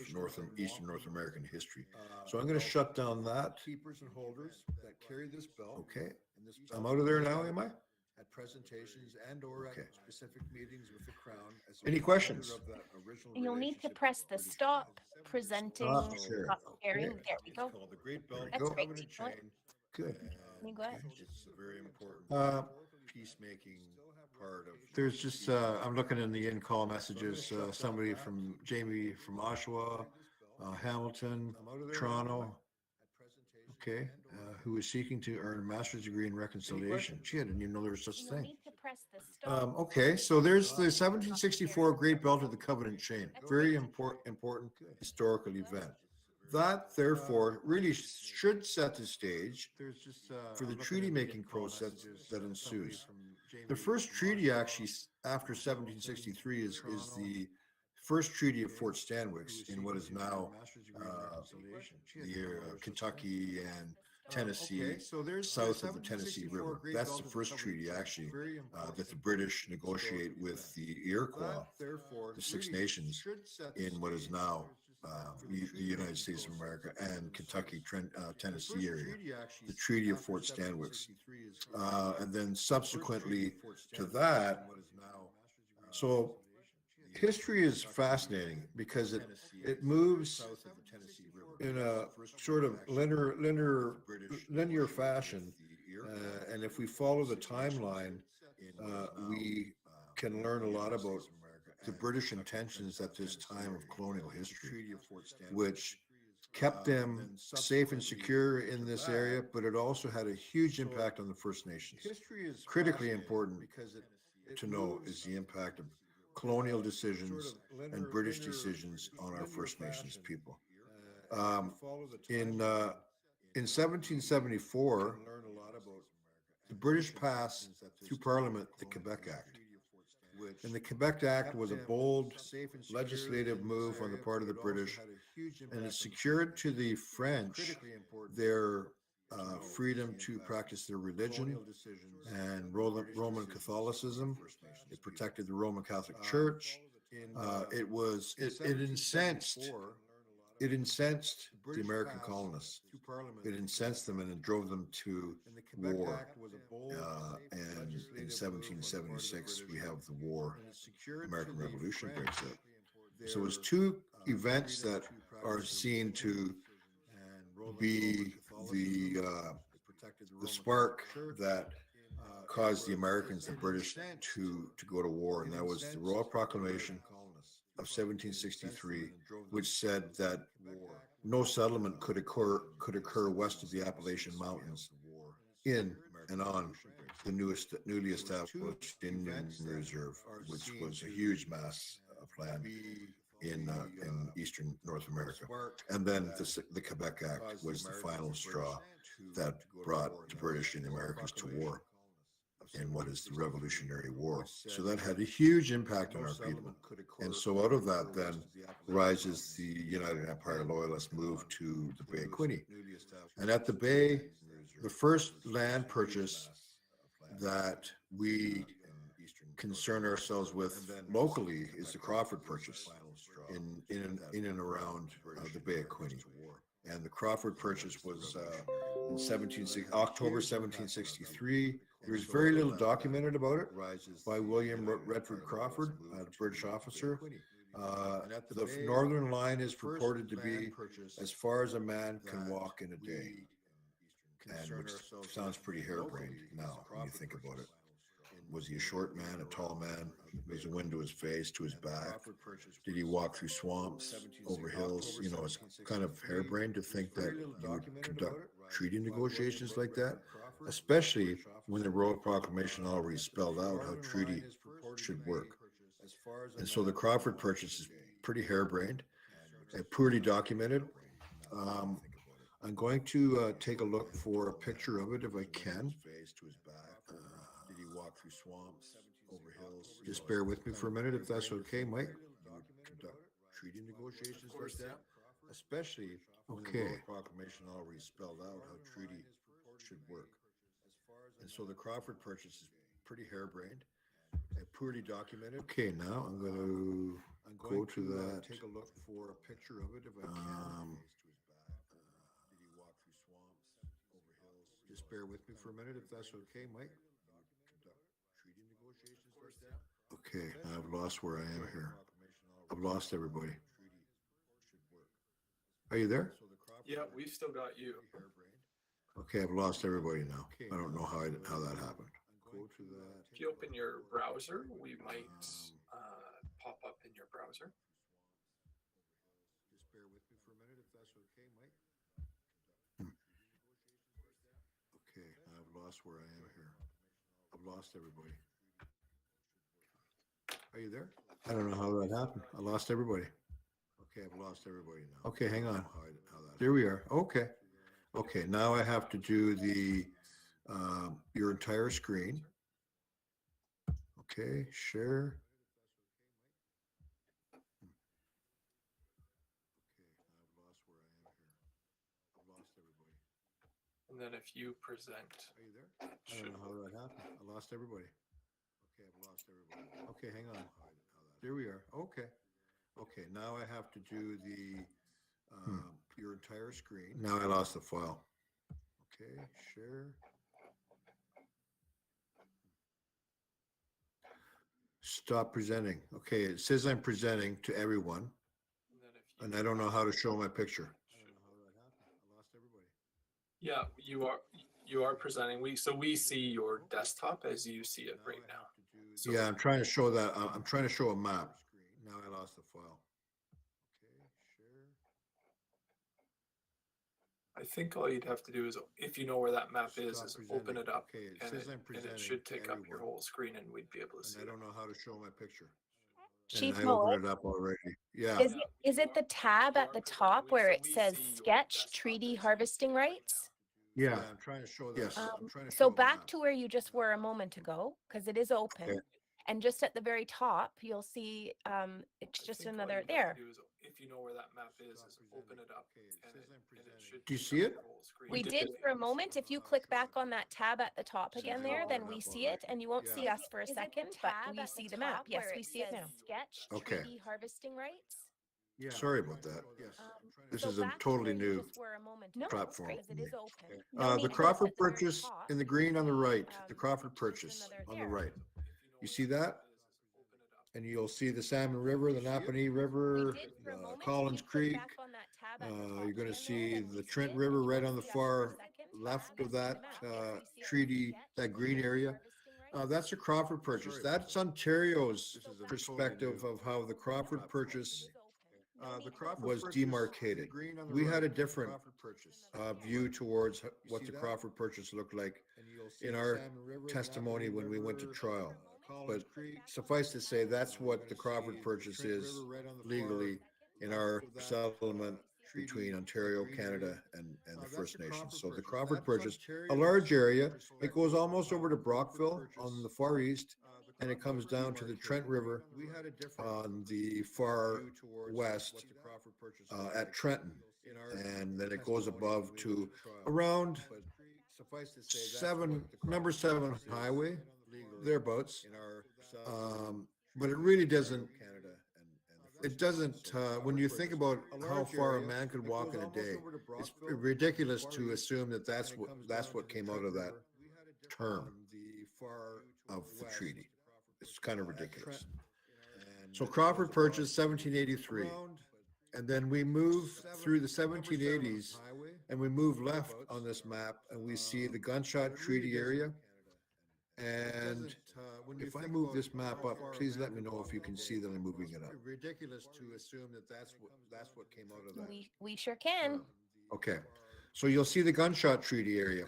Eastern North American history. So I'm going to shut down that. Okay. I'm out of there now, am I? At presentations and or at specific meetings with the Crown. Any questions? You'll need to press the stop presenting, Sure. stop sharing. Okay. There we go. Called the Great Belt That's of great, Covenant Chief Mowat. Chain. Good. Can you go ahead? It's a very important peacemaking part of. There's just, I'm looking in the in-call messages, somebody from Jamie from Oshawa, Hamilton, Toronto, okay, who is seeking to earn a master's degree in reconciliation. Gee, I didn't even know there was such a You'll thing. need to press the stop. Okay, so there's the 1764 Great Belt of the Covenant Chain. Very important historical event. That, therefore, really should set the stage for the treaty-making process that ensues. The first treaty, actually, after 1763, is the first treaty of Fort Stanwix in what is now the Kentucky and Tennessee, south of the Tennessee River. That's the first treaty, actually, that the British negotiate with the Iroquois, the Six Nations, in what is now the United States of America and Kentucky, Tennessee area, the Treaty of Fort Stanwix. And then subsequently to that, so history is fascinating because it moves in a sort of linear fashion. And if we follow the timeline, we can learn a lot about the British intentions at this time of colonial history, which kept them safe and secure in this area, but it also had a huge impact on the First Nations. Critically important to know is the impact of colonial decisions and British decisions on our First Nations people. In 1774, the British passed through Parliament the Quebec Act. And the Quebec Act was a bold legislative move on the part of the British, and it secured to the French their freedom to practice their religion and Roman Catholicism. It protected the Roman Catholic Church. It incensed the American colonists. It incensed them and it drove them to war. And in 1776, we have the war, American Revolution breaks out. So it's two events that are seen to be the spark that caused the Americans, the British, to go to war. And that was the Royal Proclamation of 1763, which said that no settlement could occur west of the Appalachian Mountains in and on the newly established Indian Reserve, which was a huge mass of land in eastern North America. And then the Quebec Act was the final straw that brought the British and the Americans to war in what is the Revolutionary War. So that had a huge impact on our people. And so out of that then rises the United Empire Loyalists move to the Bay of Quinte. And at the Bay, the first land purchase that we concern ourselves with locally is the Crawford Purchase in and around the Bay of Quinte. And the Crawford Purchase was in October 1763. There's very little documented about it by William Redford Crawford, a British officer. The northern line is purported to be as far as a man can walk in a day, and which sounds pretty harebrained now when you think about it. Was he a short man, a tall man? Was a wind to his face, to his back? Did he walk through swamps, over hills? You know, it's kind of harebrained to think that you would conduct treaty negotiations like that, especially when the Royal Proclamation already spelled out how treaty should work. And so the Crawford Purchase is pretty harebrained and poorly documented. I'm going to take a look for a picture of it if I can. Did he walk through swamps, over hills? Just bear with me for a minute if that's okay, Mike. Conduct treaty negotiations like that, especially when the Royal Proclamation already spelled out how treaty should work. And so the Crawford Purchase is pretty harebrained and poorly documented. Okay, now I'm going to go to that. Take a look for a picture of it if I can. Did he walk through swamps, over hills? Just bear with me for a minute if that's okay, Mike. Treaty negotiations like that. Okay, I've lost where I am here. I've lost everybody. Are you there? Yeah, we've still got you. Okay, I've lost everybody now. I don't know how that happened. Go to that. If you open your browser, we might pop up in your browser. Just bear with me for a minute if that's okay, Mike. Okay, I've lost where I am here. I've lost everybody. Are you there? I don't know how that happened. I lost everybody. Okay, I've lost everybody now. Okay, hang on. There we are. Okay. Okay, now I have to do the your entire screen. Okay, share. And then if you present, Are you there? I don't know how that happened. I lost everybody. Okay, I've lost everybody. Okay, hang on. There we are. Okay. Okay, now I have to do the your entire screen. Now I lost the file. Okay, share. Stop presenting. Okay, it says I'm presenting to everyone, and then if you and I don't know how to show my picture. I don't know how that happened. I lost everybody. yeah, you are presenting. We see your desktop as you see it right now. So Yeah, I'm trying to show that. I'm trying to show a map. Now I lost the file. Okay, share. I think all you'd have to do is, if you know where that map is Stop open it presenting. up, Okay, it and says I'm and presenting it should to take up your everyone. whole screen, and we'd be able to see And I it. don't know how to show my picture. Chief And I Mowat, opened it up already. Yeah. is it the tab at the top where it says sketch treaty harvesting rights? Yeah, I'm trying to show that. Yes. I'm trying to So show a back map. to where you just were a moment ago, because it is open. Okay. And just at the very top, you'll see it's I just think all another you'd have there. to do is, if you know where that map is open it up, Okay, it and says I'm and it presenting. should Do you take see up it? your whole screen. We You did for a moment. If you click back on that tab at the top again there, then we see it, and you won't see us for a second, but we see the map. Yes, we see it now. Sketch Okay. treaty harvesting rights. Yeah. Sorry about that. Yes. This So is a back to totally where you new just were a moment ago, platform. because it for is me. open. No The need to Crawford at the very purchase top, in the you'll green on the see, right, the Crawford just purchase another on the there. right. You see that? And you'll see the Salmon River, the Napanee River, We did for a moment. If Collins you click Creek. back on that tab at the top You're going to again see there, then we the see Trent it, River and you right won't on the see us for a far second, but left we of see the that map. Yes, we see it now. treaty, Sketch that green treaty area. harvesting rights. That's a Crawford purchase. That's Ontario's So back- perspective of how the Crawford purchase No need to was demarcated. We had a different view towards what the Crawford purchase looked like in our testimony when we went to trial. But suffice to say, that's what the Crawford purchase is legally in our settlement between Ontario, Canada, and the First Nations. So the Crawford purchase, a large area, it goes almost over to Brockville on the far east, and it comes down to the Trent River on the far west at Trenton. And then it goes above to around number 7 highway, thereabouts. But it really doesn't, when you think about how far a man could walk in a day, it's ridiculous to assume that that's what came out of that term of the treaty. It's kind of ridiculous. So Crawford purchased 1783. And then we move through the 1780s and we move left on this map and we see the gunshot treaty area. And if I move this map up, please let me know if you can see that I'm moving it up. Ridiculous to assume that that's what came out of that. we sure can. Okay, so you'll see the gunshot treaty area.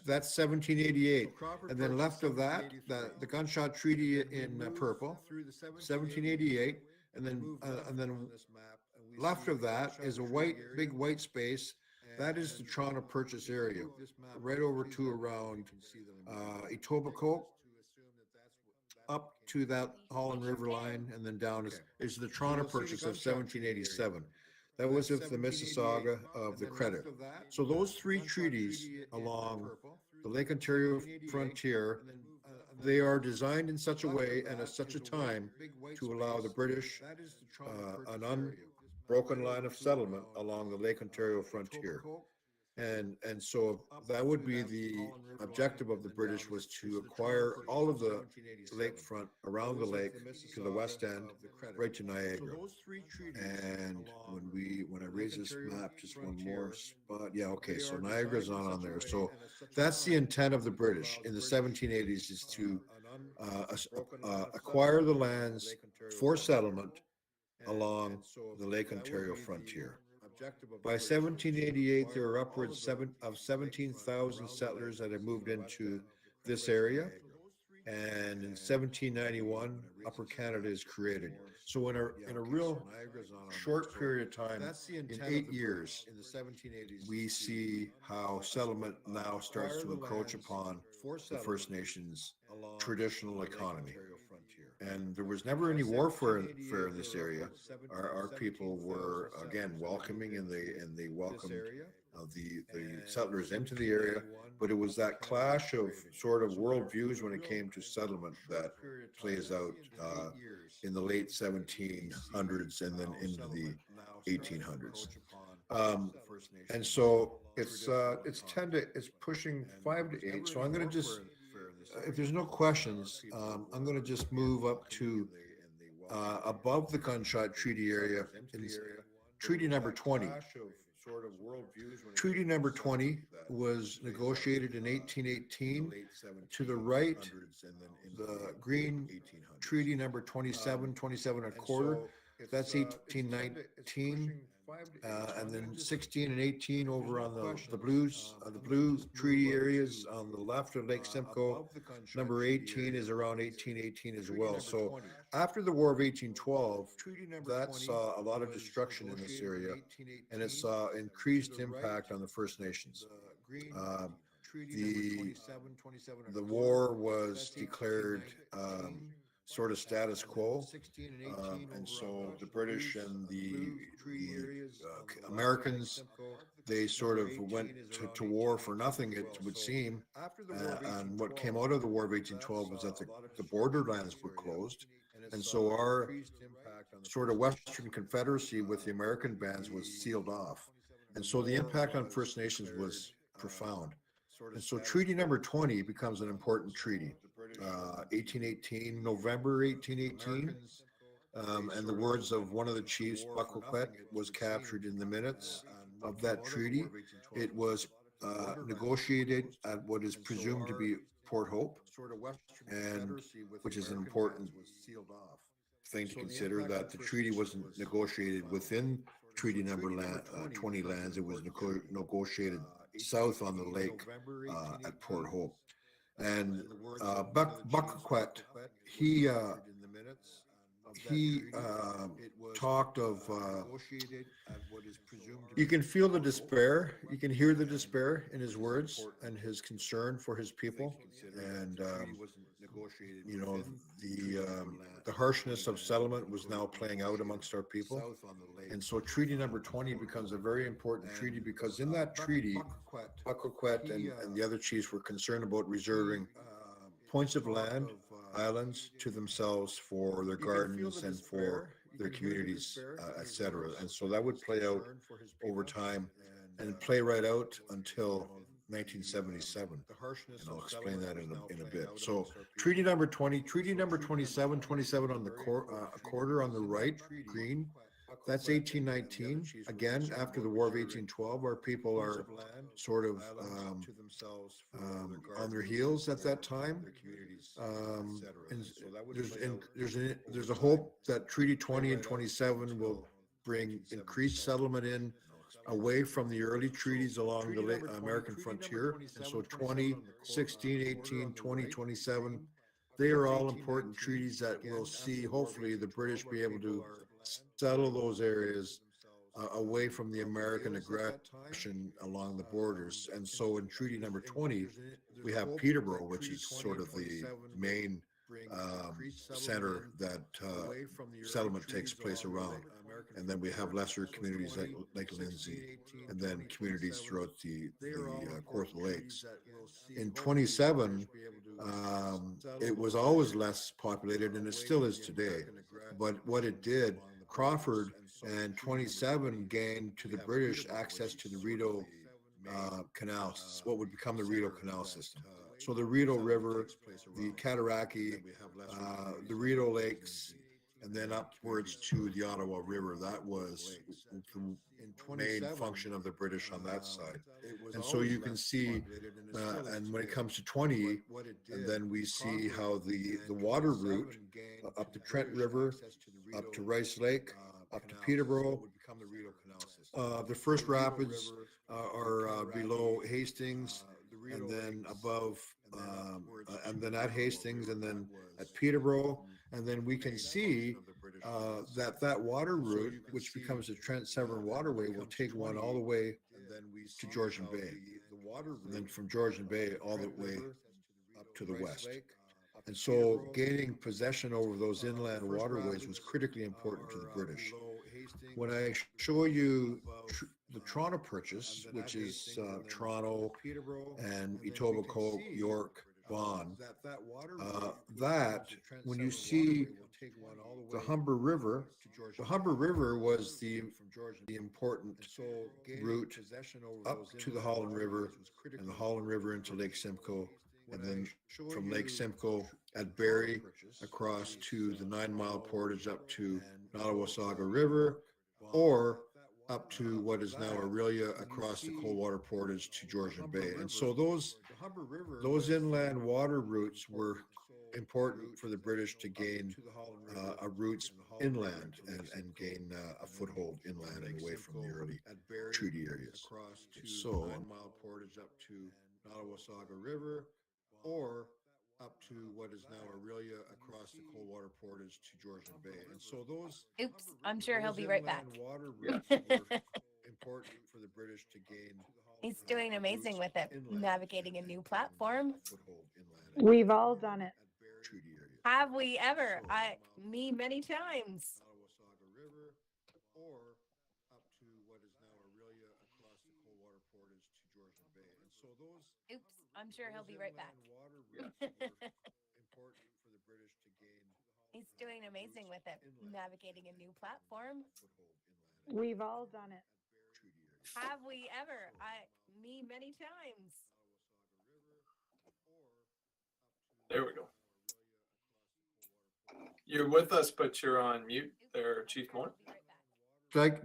That's 1788. And then left of that, the gunshot treaty in purple, 1788. And then left of that is a big white space. That is the Toronto Purchase area, right over to around Etobicoke, up to that Holland River line, and then down is the Toronto Purchase of 1787. That was with the Mississauga of the credit. So those three treaties along the Lake Ontario frontier, they are designed in such a way and at such a time to allow the British an unbroken line of settlement along the Lake Ontario frontier. And so that would be the objective of the British, was to acquire all of the lakefront around the lake to the west end, right to Niagara. And when I raise this map, just one more spot. Yeah, okay, so Niagara's not on there. So that's the intent of the British in the 1780s, is to acquire the lands for settlement along the Lake Ontario frontier. By 1788, there are upwards of 17,000 settlers that have moved into this area. And in 1791, Upper Canada is created. So in a real short period of time, in 8 years, in the 1780s, we see how settlement now starts to encroach upon the First Nations traditional economy. And there was never any warfare in this area. Our people were again welcoming, and they welcomed the settlers into the area. But it was that clash of sort of worldviews when it came to settlement that plays out in the late 1700s and then into the 1800s. And so it's pushing 5 to 8. So I'm going to just, if there's no questions, I'm going to just move up to above the gunshot treaty area in treaty number 20. Treaty number 20 was negotiated in 1818. To the right, the green treaty number 27, 27 and a quarter. That's 1819. And then 16 and 18 over on the blue treaty areas on the left of Lake Simcoe. Number 18 is around 1818 as well. So after the War of 1812, that saw a lot of destruction in this area, and it saw increased impact on the First Nations. The war was declared sort of status quo, and so the British and the Americans, they sort of went to war for nothing, it would seem. And what came out of the War of 1812 was that the borderlands were closed, and so our sort of Western Confederacy with the American bands was sealed off, and so the impact on First Nations was profound. And so treaty number 20 becomes an important treaty. 1818, November 1818, and the words of one of the chiefs, Buckaquet, was captured in the minutes of that treaty. It was negotiated at what is presumed to be Port Hope, and which is an important thing to consider, that the treaty wasn't negotiated within treaty number 20 lands. It was negotiated south on the lake at Port Hope. And Buckaquet, he talked of, you can feel the despair, you can hear the despair in his words and his concern for his people. And, you know, the harshness of settlement was now playing out amongst our people. And so treaty number 20 becomes a very important treaty, because in that treaty, Buckaquet and the other chiefs were concerned about reserving points of land, islands to themselves for their gardens and for their communities, etc. And so that would play out over time and play right out until 1977. And I'll explain that in a bit. So treaty number 20, treaty number 27, 27 on the quarter on the right, green. That's 1819. Again, after the War of 1812, our people are sort of on their heels at that time. And there's a hope that Treaty 20 and 27 will bring increased settlement in away from the early treaties along the American frontier. And so 20, 16, 18, 20, 27, they are all important treaties that will see, hopefully, the British be able to settle those areas away from the American aggression along the borders. And so in treaty number 20, we have Peterborough, which is sort of the main center that settlement takes place around. And then we have lesser communities like Lindsay, and then communities throughout the Kawartha Lakes. In 27, it was always less populated, and it still is today. But what it did, Crawford and 27 gained to the British access to the Rideau Canal, what would become the Rideau Canal system. So the Rideau River, the Cataraqui, the Rideau Lakes, and then upwards to the Ottawa River. That was the main function of the British on that side. And so you can see, and when it comes to 20, and then we see how the water route up the Trent River, up to Rice Lake, up to Peterborough, the first rapids are below Hastings, and then above, and then at Hastings, and then at Peterborough. And then we can see that water route, which becomes the Trent Severn Waterway, will take one all the way to Georgian Bay, and then from Georgian Bay all the way up to the west. And so gaining possession over those inland waterways was critically important to the British. When I show you the Toronto Purchase, which is Toronto and Etobicoke, York, Vaughan, that when you see the Humber River was the important route up to the Holland River and the Holland River into Lake Simcoe, and then from Lake Simcoe at Barrie across to the 9 Mile Portage up to Nottawasaga River, or up to what is now Aurelia across the Coldwater Portage to Georgian Bay. And so those inland water routes were important for the British to gain a routes inland and gain a foothold inland and away from the early treaty areas. So 9 Mile Portage up to Nottawasaga River, or up to what is now Aurelia across the Coldwater Portage to Georgian Bay. And so those Oops, I'm sure he'll be right back. water routes were important for the British to gain. He's doing amazing with it, navigating a new platform. We've all done it. Treaty areas. Have we ever? Me many times. Nottawasaga River, or up to what is now Aurelia across the Coldwater Portage to Georgian Bay. And so those Oops, I'm sure he'll be right back. water routes were important for the British to gain. He's doing amazing with it, navigating a new platform. We've all done it. Treaty areas. Have we ever? Me many times. There we go. You're with us, but you're on mute there, Chief Mowat.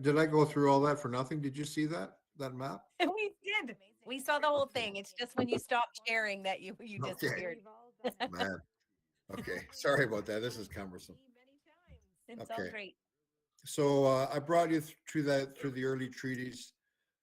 Did I go through all that for nothing? Did you see that map? We did. We saw the whole thing. It's just when you stopped sharing that you Okay. disappeared. We've all done it. Man. Okay. Sorry about that. This is cumbersome. It's all Okay. great. So I brought you through the early treaties.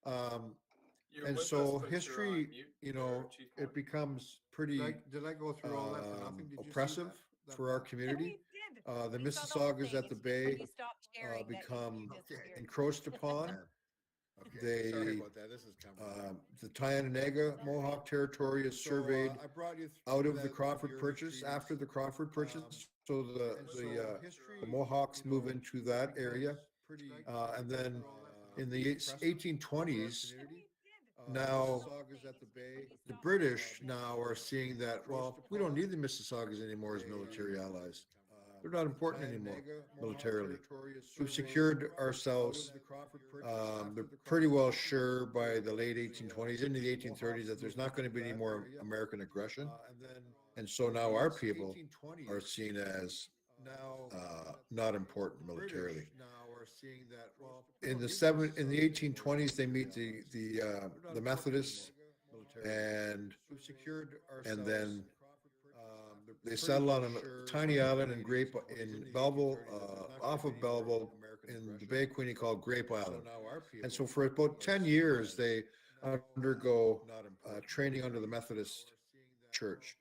You're And with us, so but you're on history, mute you there, know, Chief it Mowat. becomes pretty Did I go through all that for nothing? Did you see oppressive that for our We community. did. The We saw the whole Mississaugas thing. at the It's just when bay you stopped sharing that you become disappeared. encroached upon. Okay. They, Sorry about that. This is cumbersome. the Tionega Mohawk territory is surveyed I brought you out of the through Crawford early Purchase, treaties. after the Crawford Purchase. So the history, Mohawks you know, move into that area. pretty, And then in the 1820s, now the British now are seeing that, well, we don't need the Mississaugas anymore as military allies. They're not important anymore militarily. We've secured ourselves. They're pretty well sure by the late 1820s into the 1830s that there's not going to be any more American aggression. And so now our people are seen as not important militarily. In the 1820s, they meet the Methodists, and then they settle on a tiny island in Belleville, off of Belleville, in the Bay of Quinte called Grape Island. And so for about 10 years, they undergo training under the Methodist Church.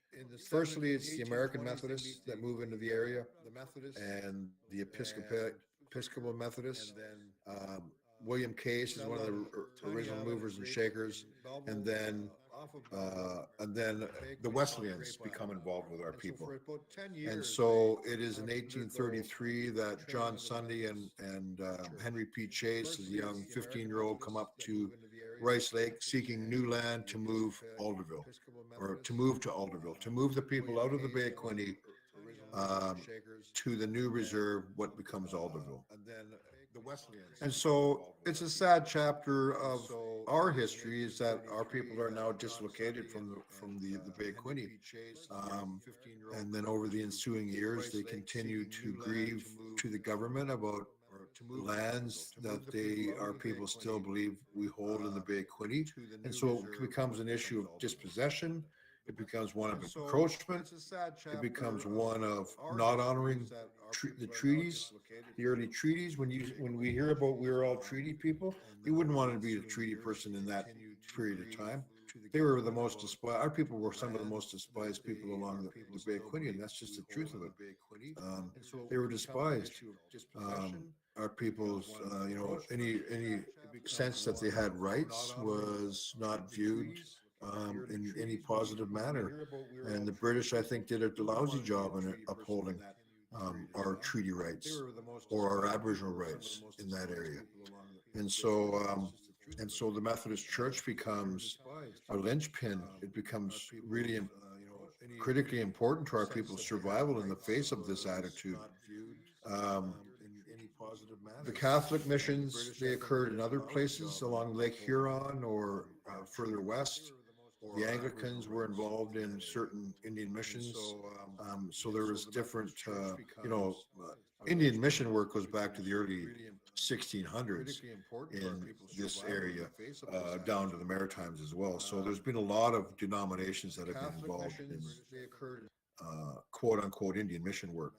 Firstly, it's the American Methodists that move into the area, and the Episcopal Methodists. William Case is one of the original movers and shakers, and then the Wesleyans become involved with our people. And so it is in 1833 that John Sunday and Henry P. Chase, as a young 15-year-old, come up to Rice Lake seeking new land to move Alderville, or to move to Alderville, to move the people out of the Bay of Quinte to the new reserve, what becomes Alderville. And so it's a sad chapter of our history, is that our people are now dislocated from the Bay of Quinte. And then over the ensuing years, they continue to grieve to the government about lands that our people still believe we hold in the Bay of Quinte. And so it becomes an issue of dispossession. It becomes one of encroachment. It becomes one of not honoring the treaties, the early treaties. When we hear about we're all treaty people, you wouldn't want to be a treaty person in that period of time. they were the most despised. Our people were some of the most despised people along the Bay of Quinte, and that's just the truth of it. They were despised. Our people's, any sense that they had rights was not viewed in any positive manner. And the British, I think, did a lousy job in upholding our treaty rights or our Aboriginal rights in that area. And so the Methodist Church becomes a linchpin. It becomes really critically important to our people's survival in the face of this attitude. The Catholic missions, they occurred in other places along Lake Huron or further west. The Anglicans were involved in certain Indian missions. So there was different, Indian mission work goes back to the early 1600s in this area, down to the Maritimes as well. So there's been a lot of denominations that have been involved in quote unquote Indian mission work.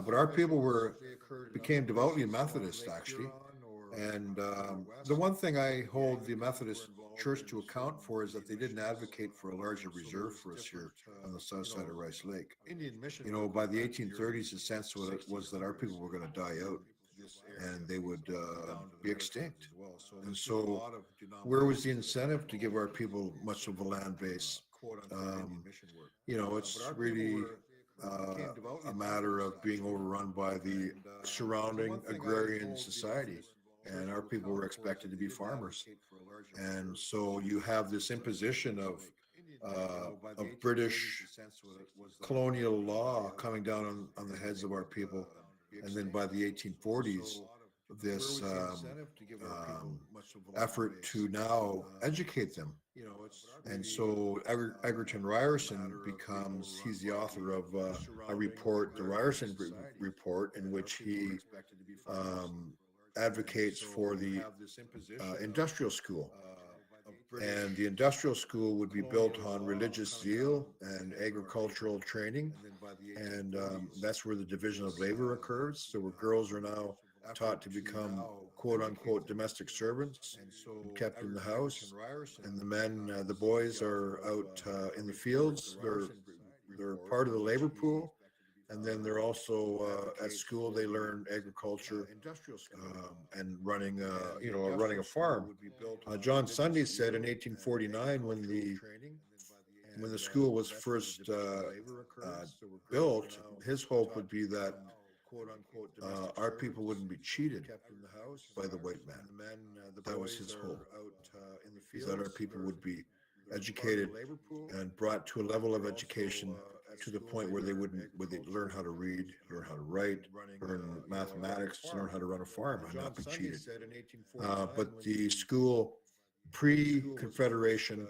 But our people became devoutly Methodist, actually. And the one thing I hold the Methodist Church to account for is that they didn't advocate for a larger reserve for us here on the south side of Rice Lake. By the 1830s, the sense was that our people were going to die out and they would be extinct. And so where was the incentive to give our people much of a land base? It's really a matter of being overrun by the surrounding agrarian society. And our people were expected to be farmers. And so you have this imposition of British colonial law coming down on the heads of our people. And then by the 1840s, this effort to now educate them. And so Egerton Ryerson he's the author of a report, the Ryerson Report, in which he advocates for the industrial school. And the industrial school would be built on religious zeal and agricultural training. And that's where the division of labor occurs. So where girls are now taught to become quote unquote domestic servants and kept in the house. And the men, the boys are out in the fields. They're part of the labor pool. And then they're also at school. They learn agriculture and running a farm. John Sunday said in 1849, when the school was first built, his hope would be that our people wouldn't be cheated by the white man. That was his hope. Is that our people would be educated and brought to a level of education to the point where they'd learn how to read, learn how to write, learn mathematics, learn how to run a farm and not be cheated. But the school pre-Confederation,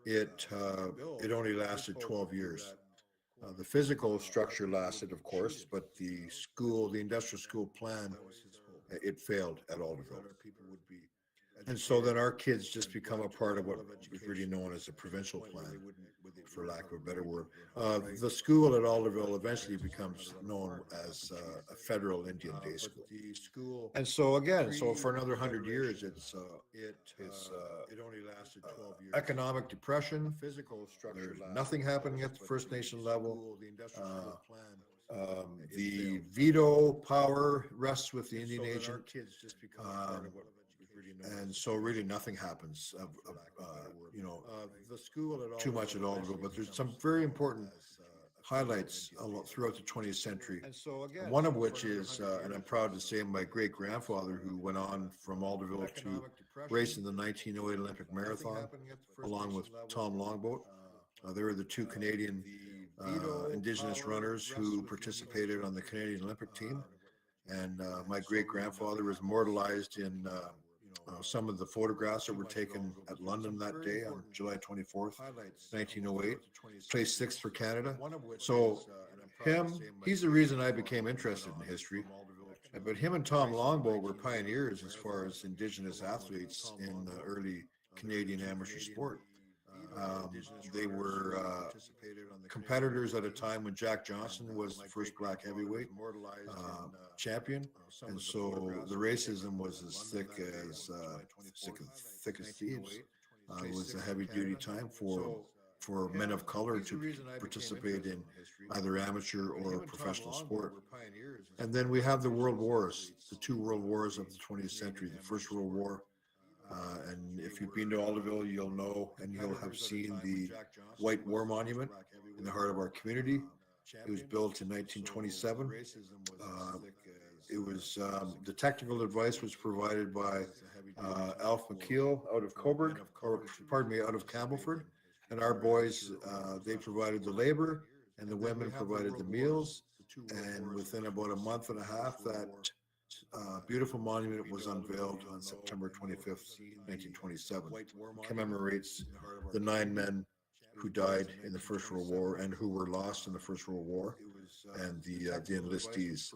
it only lasted 12 years. The physical structure lasted, of course, but the industrial school plan, it failed at Alderville. And so then our kids just become a part of what is really known as a provincial plan, for lack of a better word. The school at Alderville eventually becomes known as a federal Indian day school. And so again, for another 100 years, it only lasted 12 years. Economic depression, physical structure, nothing happening at the First Nation level. The veto power rests with the Indian agent. And so really nothing happens, too much at all. But there's some very important highlights throughout the 20th century. One of which is, and I'm proud to say, my great-grandfather, who went on from Alderville to race in the 1908 Olympic Marathon, along with Tom Longboat. They were the two Canadian Indigenous runners who participated on the Canadian Olympic team. And my great-grandfather was immortalized in some of the photographs that were taken at London that day on July 24th, 1908, placed 6th for Canada. So he's the reason I became interested in history. But him and Tom Longboat were pioneers as far as Indigenous athletes in the early Canadian amateur sport. They were competitors at a time when Jack Johnson was the first black heavyweight champion, and so the racism was as thick as thieves. was a heavy duty time for men of color to participate in either amateur or professional sport. And then we have the world wars, the two world wars of the 20th century, the First World War. And if you've been to Alderville, you'll know and you'll have seen the White War Monument in the heart of our community. It was built in 1927. It was the technical advice was provided by Alf McKeel out of Coburg, or pardon me, out of Campbellford. And our boys, they provided the labor, and the women provided the meals. And within about a month and a half, that beautiful monument was unveiled on September 25th, 1927. Commemorates the 9 men who died in the First World War and who were lost in the First World War, and the enlistees.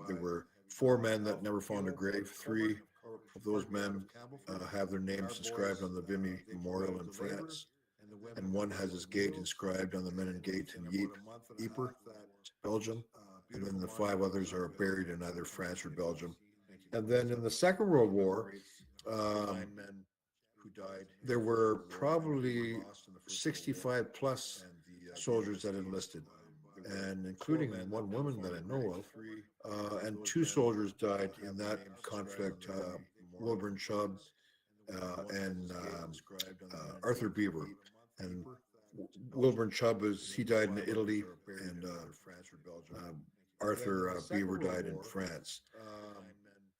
There were 4 men that never found a grave. 3 of those men have their names inscribed on the Immemorial in France, and 1 has his gate inscribed on the Menin Gate in Ypres, Belgium, and then the 5 others are buried in either France or Belgium. And then in the Second World War, there were probably 65 plus soldiers that enlisted, and including 1 woman that I know of, and 2 soldiers died in that conflict, Wilburn Chubb and Arthur Beaver. And Wilburn Chubb he died in Italy, and Arthur Beaver died in France.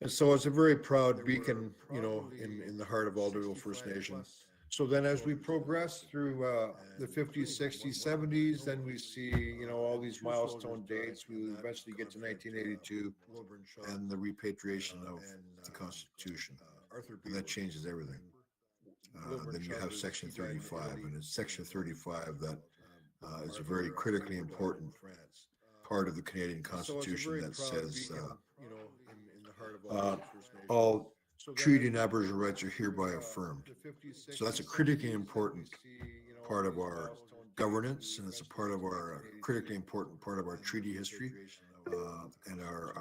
And so it's a very proud beacon, in the heart of Alderville First Nation. So then as we progress through the 50s, 60s, 70s, then we see, all these milestone dates. We eventually get to 1982 and the repatriation of the Constitution. And that changes everything. Then you have Section 35, and it's Section 35 that is a very critically important part of the Canadian Constitution that says all treaty and Aboriginal rights are hereby affirmed. So that's a critically important part of our governance, and it's a part of our critically important part of our treaty history and our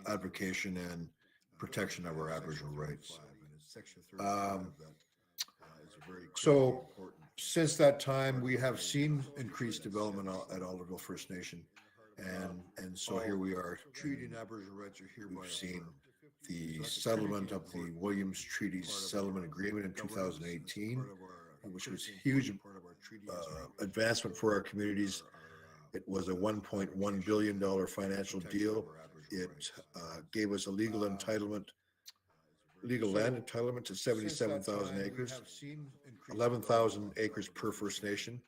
advocation and protection of our Aboriginal rights. So since that time, we have seen increased development at Alderville First Nation. And so here we are. Treaty and Aboriginal rights are here. We've seen the settlement of the Williams Treaty Settlement Agreement in 2018, which was a huge advancement for our communities. It was a $1.1 billion financial deal. It gave us a legal land entitlement to 77,000 acres, 11,000 acres per First Nation,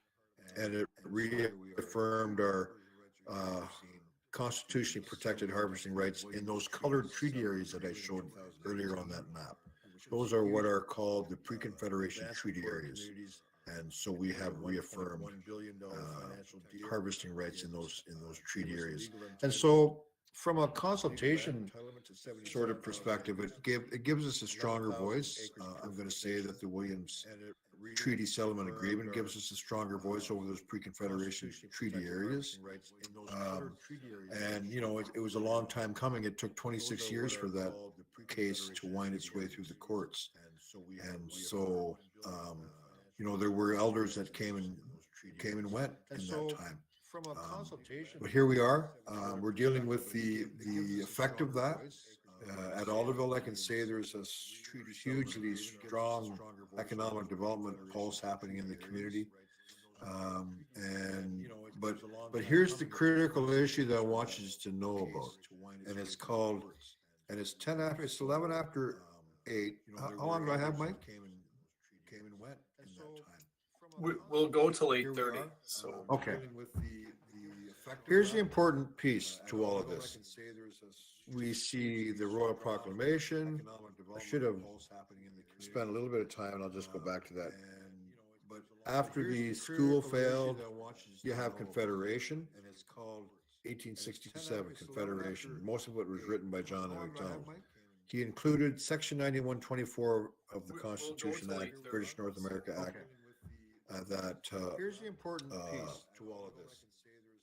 and it reaffirmed our constitutionally protected harvesting rights in those colored treaty areas that I showed earlier on that map. Those are what are called the pre-Confederation treaty areas. And so we have reaffirmed harvesting rights in those treaty areas. And so from a consultation sort of perspective, it gives us a stronger voice. I'm going to say that the Williams Treaty Settlement Agreement gives us a stronger voice over those pre-Confederation treaty areas. And, it was a long time coming. It took 26 years for that case to wind its way through the courts. And so, there were elders that came and went in that time. But here we are. We're dealing with the effect of that. At Alderville, I can say there's a hugely strong economic development pulse happening in the community. But here's the critical issue that I want you to know about, and it's 11 after 8. How long do I have, Mike? We'll go till 8:30. So okay. Here's the important piece to all of this. We see the Royal Proclamation. I should have spent a little bit of time, and I'll just go back to that. After the school failed, you have Confederation. 1867 Confederation. Most of it was written by John A. Macdonald. He included Section 9124 of the Constitution Act, British North America Act, here's the important piece to all of this.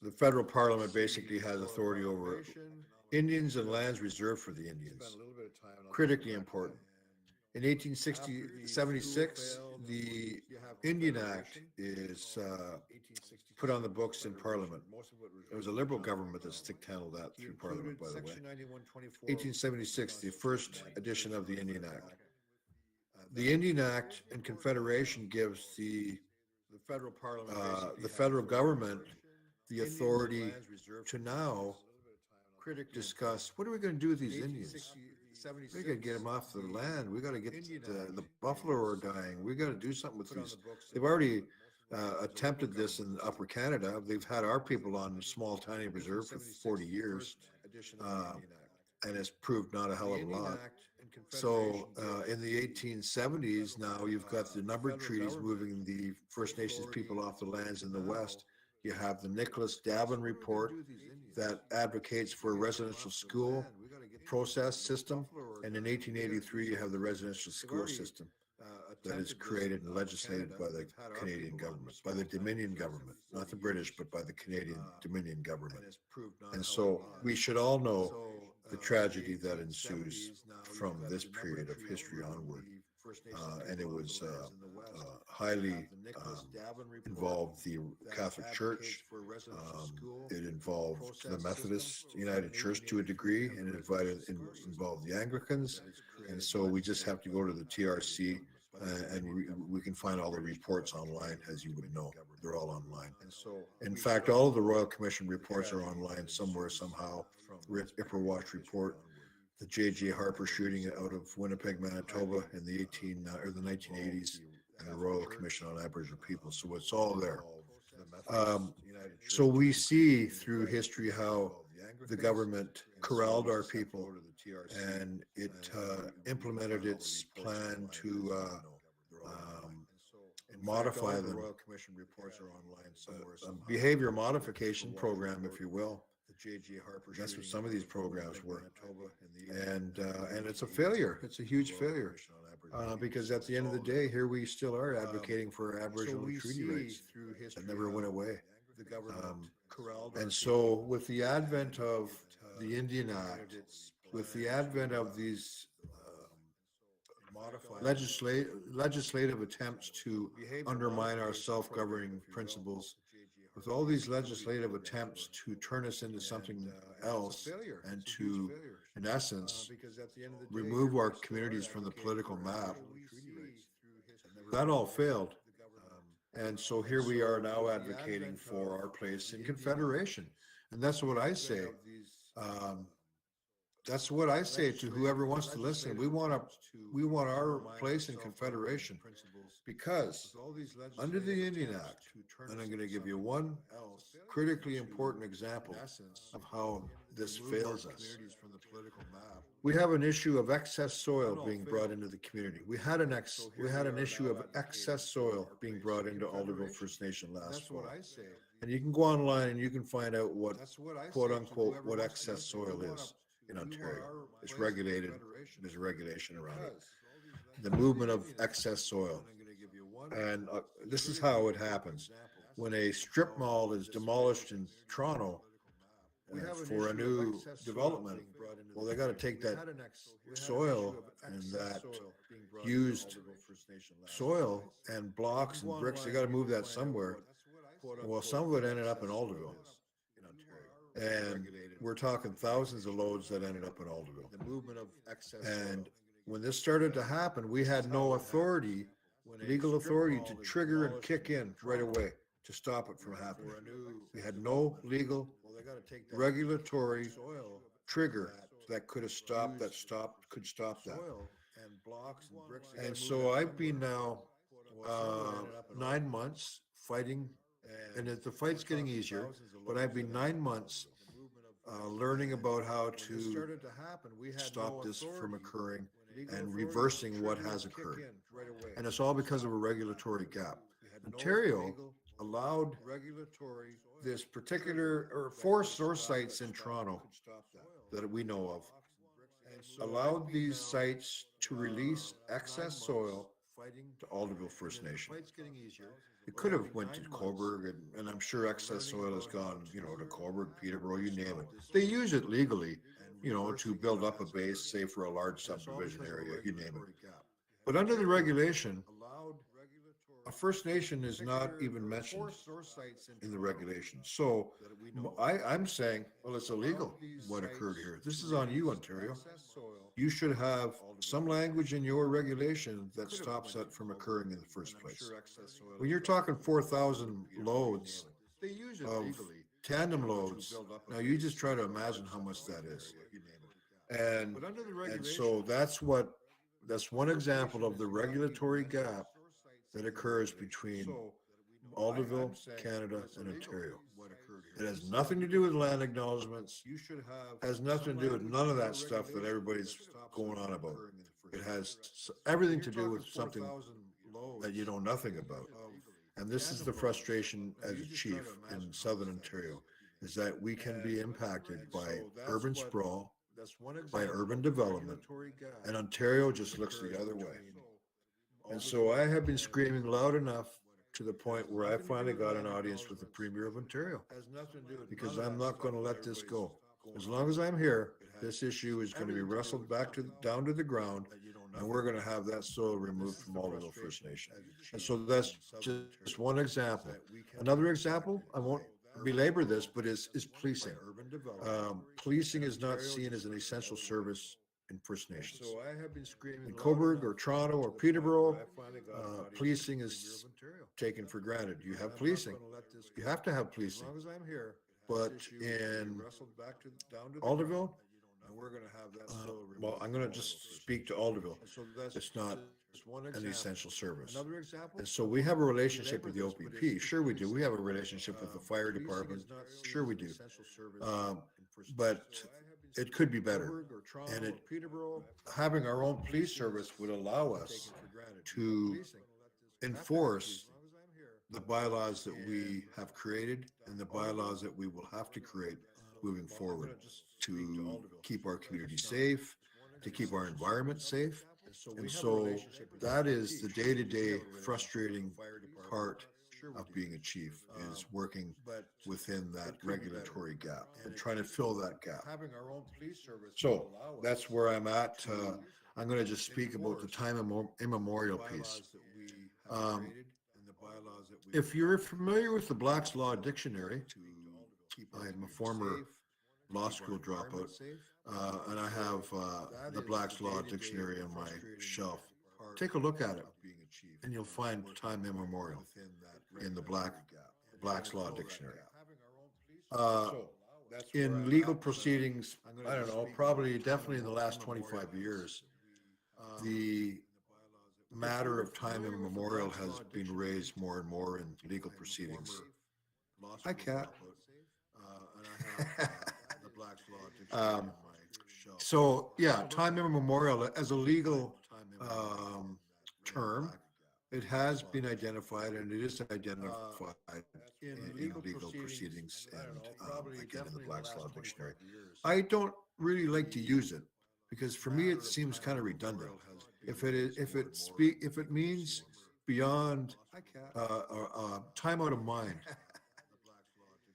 The federal parliament basically has authority over Indians and lands reserved for the Indians. Critically important. In 1876, the Indian Act is put on the books in Parliament. It was a Liberal government that stick-handled that through Parliament, by the way. 1876, the first edition of the Indian Act. The Indian Act and Confederation gives the federal government the authority to now discuss, what are we going to do with these Indians? We got to get them off the land. We got to get the buffalo are dying. We got to do something with these. They've already attempted this in Upper Canada. They've had our people on small, tiny reserve for 40 years, and it's proved not a hell of a lot. So in the 1870s, now you've got the numbered treaties moving the First Nations people off the lands in the West. You have the Nicholas Davin report that advocates for a residential school process system. And in 1883, you have the residential school system that is created and legislated by the Canadian government, by the Dominion government, not the British, but by the Canadian Dominion government. And so we should all know the tragedy that ensues from this period of history onward. And it was highly involved the Catholic Church. It involved the Methodist United Church to a degree, and it involved the Anglicans. And so we just have to go to the TRC, and we can find all the reports online, as you would know. They're all online. In fact, all of the Royal Commission reports are online somewhere, somehow. Ipperwash report, the J.J. Harper shooting out of Winnipeg, Manitoba in the 1980s, and the Royal Commission on Aboriginal People. So it's all there. So we see through history how the government corralled our people, and it implemented its plan to modify them. A behavior modification program, if you will. That's what some of these programs were, and it's a failure. It's a huge failure, because at the end of the day, here we still are advocating for Aboriginal treaty rights that never went away. And so, with the advent of the Indian Act, with the advent of these legislative attempts to undermine our self-governing principles, with all these legislative attempts to turn us into something else and to, in essence, remove our communities from the political map, that all failed. And so here we are now advocating for our place in Confederation. And that's what I say. That's what I say to whoever wants to listen. We want our place in Confederation, because under the Indian Act, and I'm going to give you one critically important example of how this fails us. We have an issue of excess soil being brought into the community. We had an issue of excess soil being brought into Alderville First Nation last fall. And you can go online and you can find out what, quote unquote, what excess soil is in Ontario. It's regulated. There's a regulation around it. The movement of excess soil. And this is how it happens. When a strip mall is demolished in Toronto for a new development, well, they got to take that soil and that used soil and blocks and bricks. They got to move that somewhere. Well, some of it ended up in Alderville. And we're talking thousands of loads that ended up in Alderville. And when this started to happen, we had no authority, legal authority to trigger and kick in right away to stop it from happening. We had no legal regulatory trigger that could have stopped that, could stop that. And so I've been now 9 months fighting, and the fight's getting easier, but I've been 9 months learning about how to stop this from occurring and reversing what has occurred. And it's all because of a regulatory gap. Ontario allowed this particular, or 4 source sites in Toronto that we know of, allowed these sites to release excess soil to Alderville First Nation. It could have went to Cobourg, and I'm sure excess soil has gone, to Cobourg, Peterborough, you name it. They use it legally, to build up a base, say for a large subdivision area, you name it. But under the regulation, a First Nation is not even mentioned in the regulation. So I'm saying, well, it's illegal what occurred here. This is on you, Ontario. You should have some language in your regulation that stops that from occurring in the first place. When you're talking 4,000 loads of tandem loads, now you just try to imagine how much that is. And so that's one example of the regulatory gap that occurs between Alderville, Canada, and Ontario. It has nothing to do with land acknowledgements. Has nothing to do with none of that stuff that everybody's going on about. It has everything to do with something that you know nothing about. And this is the frustration as a chief in Southern Ontario, is that we can be impacted by urban sprawl, by urban development, and Ontario just looks the other way. And so I have been screaming loud enough to the point where I finally got an audience with the Premier of Ontario, because I'm not going to let this go. As long as I'm here, this issue is going to be wrestled back down to the ground, and we're going to have that soil removed from Alderville First Nation. And so that's just one example. Another example, I won't belabor this, but is policing. Policing is not seen as an essential service in First Nations. In Cobourg or Toronto or Peterborough, policing is taken for granted. You have policing. You have to have policing. But in Alderville, well, I'm going to just speak to Alderville. It's not an essential service. And so we have a relationship with the OPP. Sure we do. We have a relationship with the fire department. Sure we do. But it could be better. And having our own police service would allow us to enforce the bylaws that we have created and the bylaws that we will have to create moving forward to keep our community safe, to keep our environment safe. And so that is the day-to-day frustrating part of being a chief, is working within that regulatory gap and trying to fill that gap. So that's where I'm at. I'm going to just speak about the time immemorial piece. If you're familiar with the Black's Law Dictionary, I'm a former law school dropout, and I have the Black's Law Dictionary on my shelf. Take a look at it, and you'll find time immemorial in the Black's Law Dictionary. In legal proceedings, I don't know, probably definitely in the last 25 years, the matter of time immemorial has been raised more and more in legal proceedings. Hi, Kat. So yeah, time immemorial as a legal term, it has been identified, and it is identified in legal proceedings and again in the Black's Law Dictionary. I don't really like to use it because for me it seems kind of redundant. If it means beyond time out of mind,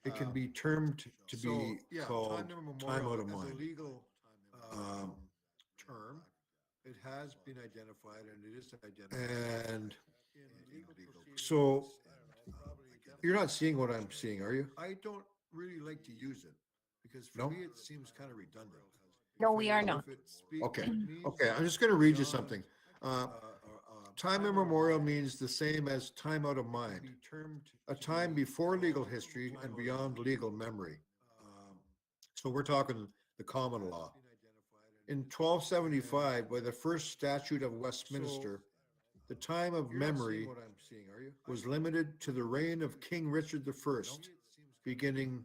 it can be termed to be called time out of mind. Term. It has been identified, and it is identified. And so you're not seeing what I'm seeing, are you? I don't really like to use it because for me it seems kind of redundant. No, we are not. Okay. I'm just going to read you something. Time immemorial means the same as time out of mind, a time before legal history and beyond legal memory. So we're talking the common law. In 1275, by the first statute of Westminster, the time of memory was limited to the reign of King Richard I, beginning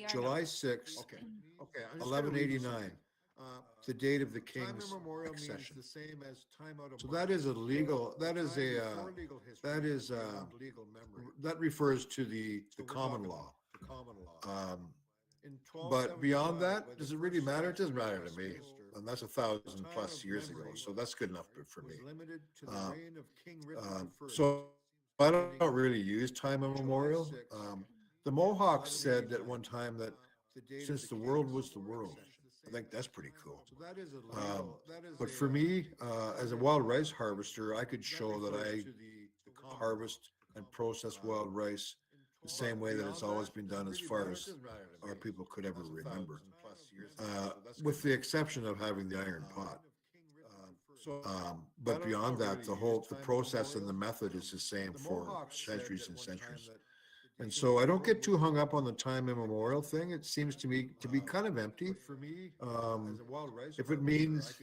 July 6, 1189, the date of the king's accession. So that is a legal, that refers to the common law. But beyond that, does it really matter? It doesn't matter to me. And that's 1,000+ years ago. So that's good enough for me. So I don't really use time immemorial. The Mohawks said at one time that since the world was the world, I think that's pretty cool. So that is a But for me, as a wild rice harvester, I could show that I harvest and process wild rice the same way that it's always been done as far as our people could ever remember, with the exception of having the iron pot. But beyond that, the process and the method is the same for centuries and centuries. And so I don't get too hung up on the time immemorial thing. It seems to me to be kind of empty. If it means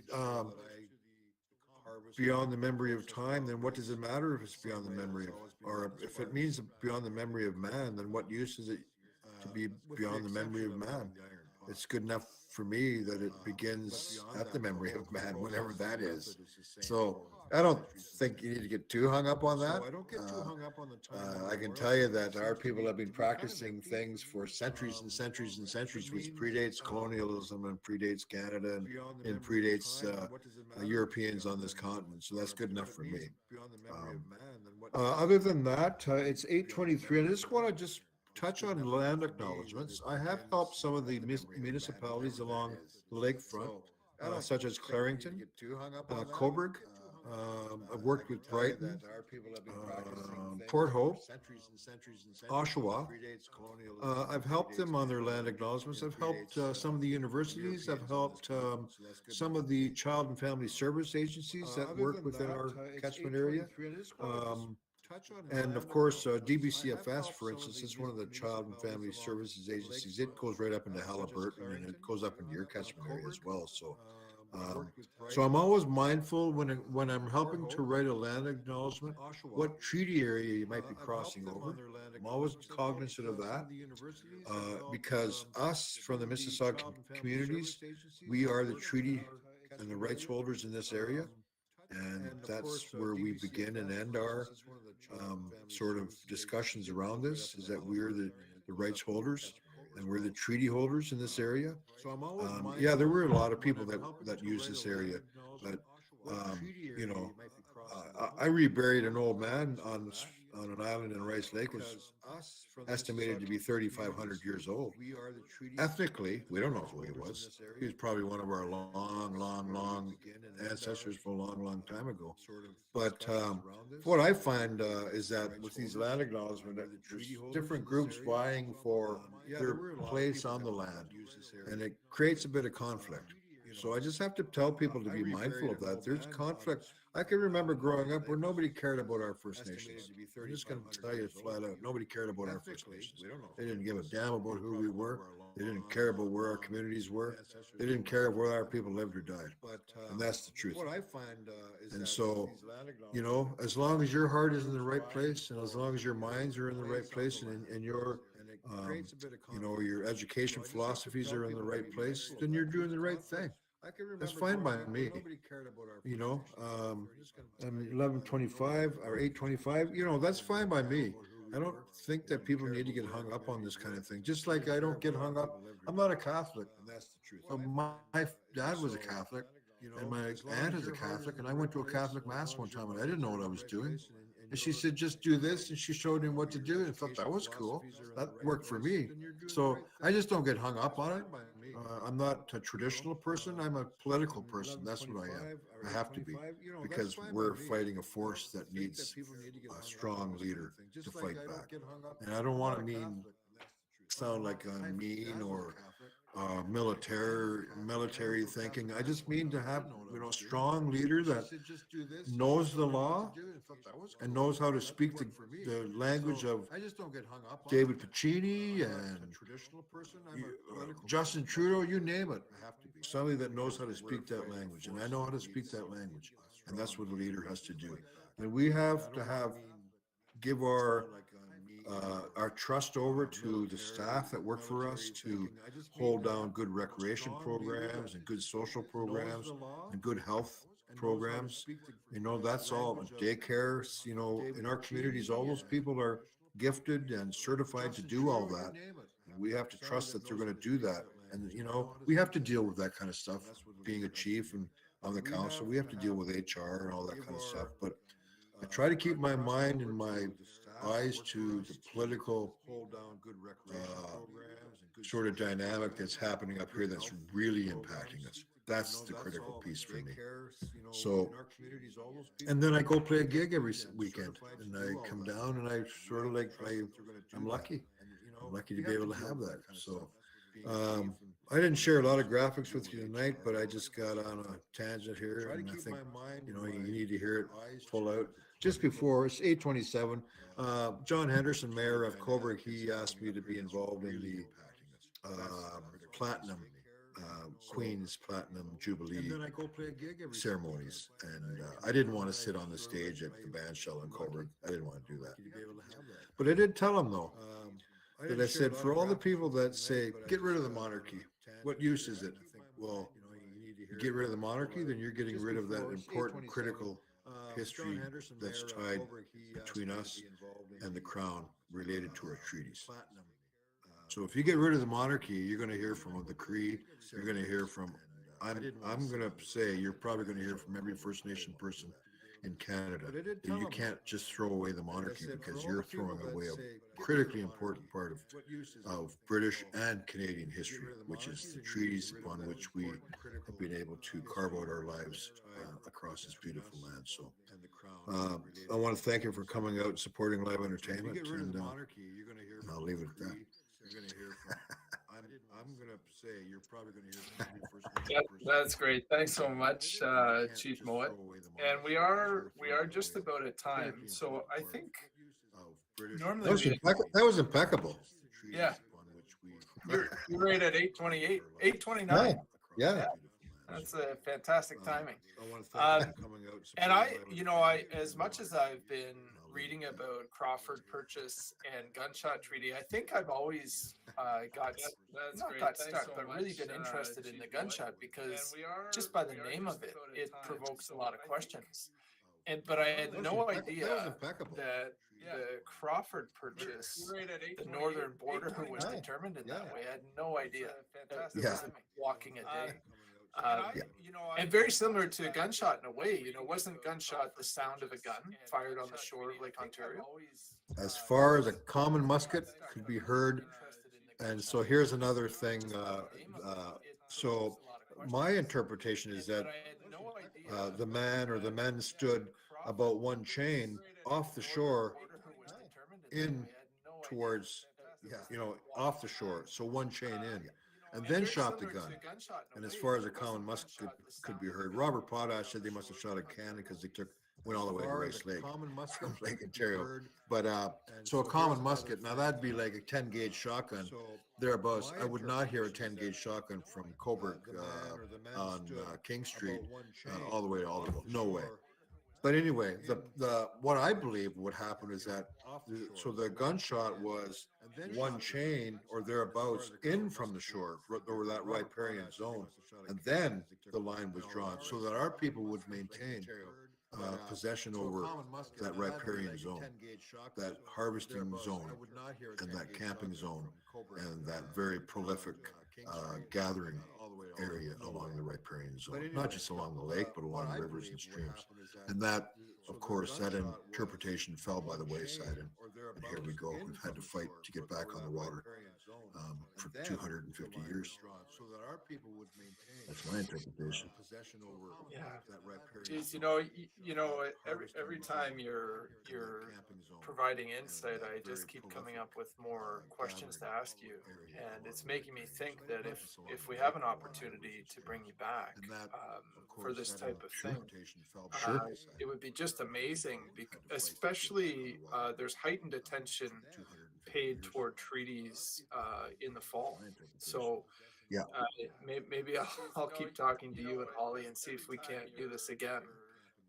beyond the memory of time, then what does it matter if it's beyond the memory of, or if it means beyond the memory of man, then what use is it to be beyond the memory of man? It's good enough for me that it begins at the memory of man, whatever that is. So I don't think you need to get too hung up on that. I can tell you that our people have been practicing things for centuries and centuries and centuries, which predates colonialism and predates Canada and predates Europeans on this continent. So that's good enough for me. Other than that, it's 8:23, and I just want to touch on land acknowledgements. I have helped some of the municipalities along the lakefront, such as Clarington, Cobourg. I've worked with Brighton, Port Hope, Oshawa. I've helped them on their land acknowledgements. I've helped some of the universities. I've helped some of the child and family service agencies that work within our catchment area. And of course, DBCFS, for instance, is one of the child and family services agencies. It goes right up into Halliburton and it goes up into your catchment area as well. So I'm always mindful when I'm helping to write a land acknowledgement, what treaty area you might be crossing over. I'm always cognizant of that because us from the Mississauga communities, we are the treaty and the rights holders in this area. And that's where we begin and end our sort of discussions around this, is that we're the rights holders and we're the treaty holders in this area. Yeah, there were a lot of people that use this area, but you know, I reburied an old man on an island in Rice Lake, was estimated to be 3,500 years old. Ethnically, we don't know who he was. He was probably one of our long ancestors from a long time ago. But what I find is that with these land acknowledgements, there's different groups vying for their place on the land, and it creates a bit of conflict. So I just have to tell people to be mindful of that. There's conflict. I can remember growing up where nobody cared about our First Nations. I'm just going to tell you flat out, nobody cared about our First Nations. They didn't give a damn about who we were. They didn't care about where our communities were. They didn't care where our people lived or died. And that's the truth. And so, you know, as long as your heart is in the right place, and as long as your minds are in the right place, and your you know, your education philosophies are in the right place, then you're doing the right thing. That's fine by me. You know, I'm 11:25 or 8:25. You know, that's fine by me. I don't think that people need to get hung up on this kind of thing. Just like I don't get hung up. I'm not a Catholic. My dad was a Catholic, and my aunt is a Catholic, and I went to a Catholic mass one time, and I didn't know what I was doing. And she said, just do this. And she showed him what to do. And I thought that was cool. That worked for me. So I just don't get hung up on it. I'm not a traditional person. I'm a political person. That's what I am. I have to be, because we're fighting a force that needs a strong leader to fight back. And I don't want to sound like I'm mean or military thinking. I just mean to have, you know, a strong leader that knows the law and knows how to speak the language of David Piccini and Justin Trudeau, you name it. Somebody that knows how to speak that language, and I know how to speak that language, and that's what a leader has to do. And we have to give our trust over to the staff that work for us to hold down good recreation programs and good social programs and good health programs. You know, that's all. Daycare, you know, in our communities, all those people are gifted and certified to do all that. And we have to trust that they're going to do that. And, you know, we have to deal with that kind of stuff. Being a chief and on the council, we have to deal with HR and all that kind of stuff. But I try to keep my mind and my eyes to the political sort of dynamic that's happening up here that's really impacting us. That's the critical piece for me. So, and then I go play a gig every weekend, and I come down, and I sort of like I'm lucky. I'm lucky to be able to have that. So, I didn't share a lot of graphics with you tonight, but I just got on a tangent here, and I think you need to hear it full out. Just before it's 8:27, John Henderson, mayor of Coburg, he asked me to be involved in the platinum. Queen's Platinum Jubilee ceremonies, and I didn't want to sit on the stage at the bandshell in Coburg. I didn't want to do that, but I did tell him though that I said, for all the people that say get rid of the monarchy, what use is it? Well, you get rid of the monarchy, then you're getting rid of that important, critical history that's tied between us and the crown related to our treaties. So if you get rid of the monarchy, you're going to hear from the Cree. You're going to hear from. I'm going to say you're probably going to hear from every First Nation person in Canada. And you can't just throw away the monarchy because you're throwing away a critically important part of British and Canadian history, which is the treaties upon which we have been able to carve out our lives across this beautiful land. So I want to thank you for coming out and supporting live entertainment, and I'll leave it at that. You're going to hear from. I'm going to say you're probably going to hear from every First Nation person. That's great. Thanks so much, Chief Mowat. And we are just about at time. So I think normally that was impeccable. Yeah. You're right at 8:28, 8:29. Yeah. That's a fantastic timing. I want to thank you for coming out. And I, as much as I've been reading about Crawford Purchase and gunshot treaty, I think I've always got stuck, but really been interested in the gunshot because just by the name of it, it provokes a lot of questions. But I had no idea that the Crawford Purchase, the northern border was determined in that way. I had no idea. Yeah. Walking a day. And very similar to gunshot in a way, wasn't gunshot the sound of a gun fired on the shore of Lake Ontario? As far as a common musket could be heard. And so here's another thing. So my interpretation is that the man or the men stood about one chain off the shore in towards, off the shore. So one chain in. And then shot the gun. And as far as a common musket could be heard, Robert Potash said they must have shot a cannon because they went all the way to Rice Lake from Lake Ontario. But so a common musket, now that'd be like a 10 gauge shotgun thereabouts. I would not hear a 10 gauge shotgun from Coburg on King Street all the way to Alderville. No way. But anyway, the what I believe would happen is that so the gunshot was one chain or thereabouts in from the shore over that riparian zone, and then the line was drawn so that our people would maintain possession over that riparian zone, that harvesting zone, and that camping zone, and that very prolific gathering area along the riparian zone, not just along the lake, but along rivers and streams. And that, of course, that interpretation fell by the wayside. And here we go. We've had to fight to get back on the water for 250 years. That's my interpretation. Yeah. Geez, every time you're providing insight, I just keep coming up with more questions to ask you, and it's making me think that if we have an opportunity to bring you back for this type of thing, it would be just amazing. Especially there's heightened attention paid toward treaties in the fall, so. Yeah. Maybe I'll keep talking to you and Holly and see if we can't do this again.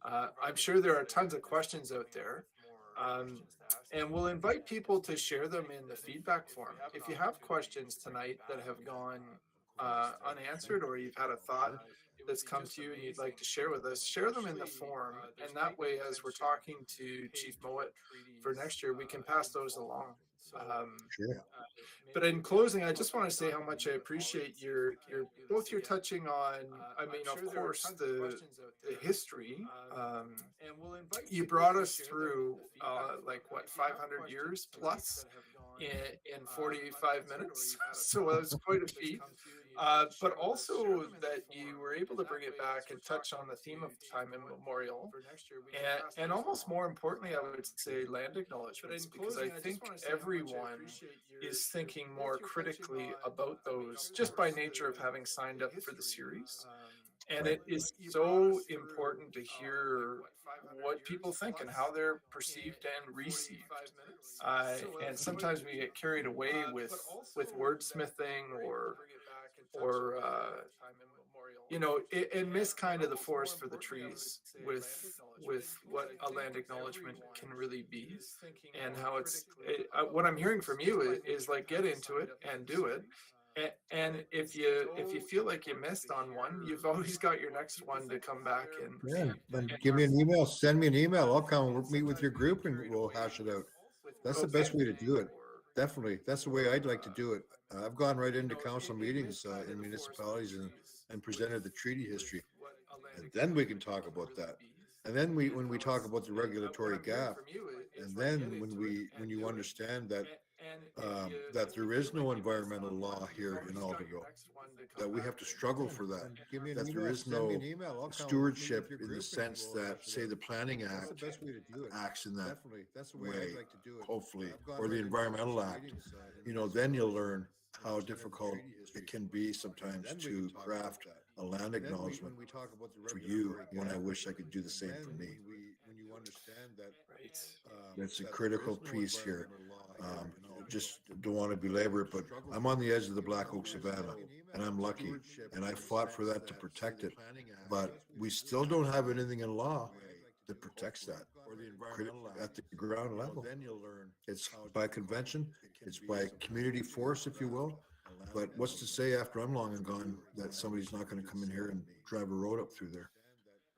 I'm sure there are tons of questions out there, and we'll invite people to share them in the feedback form. If you have questions tonight that have gone unanswered, or you've had a thought that's come to you and you'd like to share with us, share them in the form, and that way, as we're talking to Chief Mowat for next year, we can pass those along. Sure. But in closing, I just want to say how much I appreciate both your touching on, I mean, of course, the history. You brought us through like what, 500 years plus in 45 minutes. So it was quite a feat. But also that you were able to bring it back and touch on the theme of time immemorial. And almost more importantly, I would say land acknowledgements, because I think everyone is thinking more critically about those just by nature of having signed up for the series. And it is so important to hear what people think and how they're perceived and received. And sometimes we get carried away with wordsmithing or and miss kind of the forest for the trees with what a land acknowledgement can really be, and how what I'm hearing from you is like, get into it and do it. And if you feel like you missed on one, you've always got your next one to come back and Yeah, then give me an email, send me an email. I'll come meet with your group and we'll hash it out. That's the best way to do it. Definitely. That's the way I'd like to do it. I've gone right into council meetings in municipalities and presented the treaty history. And then we can talk about that. And then when we talk about the regulatory gap, and then when you understand that that there is no environmental law here in Alderville, that we have to struggle for that, that there is no stewardship in the sense that, say, the Planning Act acts in that way, hopefully, or the Environmental Act, then you'll learn how difficult it can be sometimes to craft a land acknowledgement for you, when I wish I could do the same for me. That's a critical piece here. Just don't want to belabor it, but I'm on the edge of the Black Oak Savannah, and I'm lucky, and I fought for that to protect it. But we still don't have anything in law that protects that at the ground level. It's by convention, it's by community force, if you will. But what's to say after I'm long and gone that somebody's not going to come in here and drive a road up through there?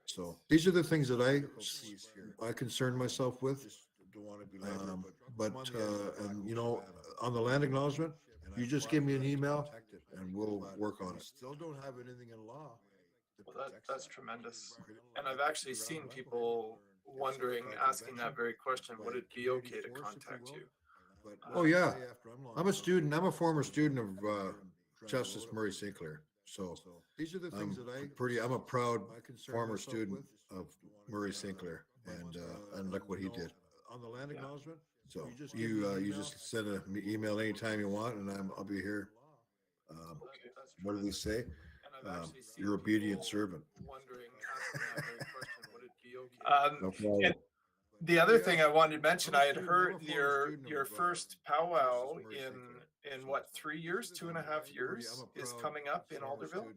So these are the things that I concern myself with. On the land acknowledgement, you just give me an email and we'll work on it. Still don't have anything in law. Well, that's tremendous. And I've actually seen people asking that very question: would it be okay to contact you? Oh yeah, I'm a former student of Justice Murray Sinclair. So these are the things I'm a proud former student of Murray Sinclair, and look what he did on the land acknowledgement. So you just send an email anytime you want, and I'll be here. What do they say? Your obedient servant. No problem. The other thing I wanted to mention, I had heard your first powwow in what, 3 years, 2.5 years is coming up in Alderville?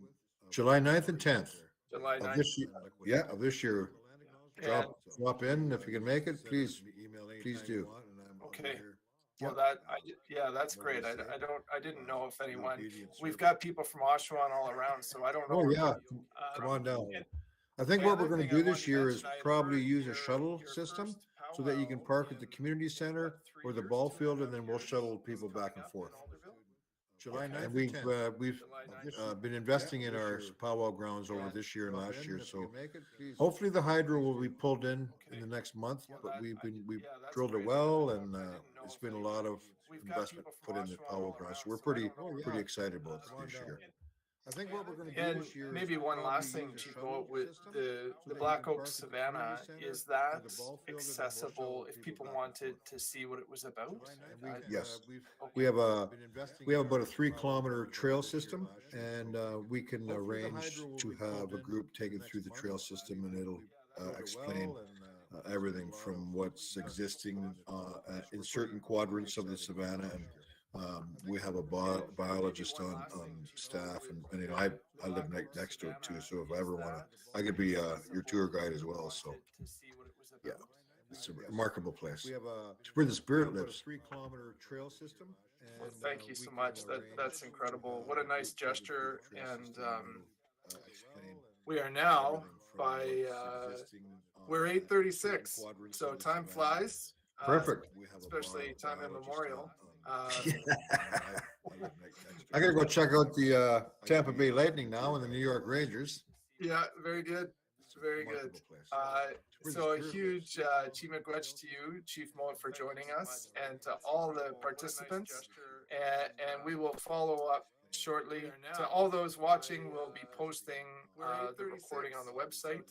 July 9th and 10th. July 9th. Of this year. Yeah, of this year. Drop in if you can make it, please do. Okay. Well, that's great. I didn't know if anyone, we've got people from Oshawa and all around, so I don't know. Oh yeah, come on down. I think what we're going to do this year is probably use a shuttle system so that you can park at the community center or the ball field, and then we'll shuttle people back and forth. July 9th. And we've been investing in our powwow grounds over this year and last year, so hopefully the hydro will be pulled in the next month. But we've drilled a well, and it's been a lot of investment put in the powwow grounds. So we're pretty excited about this year. I think what we're going to do this year, maybe one last thing, Chico, with the Black Oak Savannah, is that accessible if people wanted to see what it was about? Yes, we have about a 3-kilometer trail system, and we can arrange to have a group take it through the trail system, and it'll explain everything from what's existing in certain quadrants of the Savannah. And we have a biologist on staff, and I live next to it too. So if I ever want to, I could be your tour guide as well. So yeah, it's a remarkable place. It's where the spirit lives. 3-kilometer trail system. Well, thank you so much. That's incredible. What a nice gesture. And we are now we're 8:36. So time flies. Perfect. Especially time immemorial. I gotta go check out the Tampa Bay Lightning now and the New York Rangers. Yeah, very good. Very good. So a huge Chi Miigwech to you, Chief Mowat, for joining us, and to all the participants. And we will follow up shortly. To all those watching, we'll be posting the recording on the website,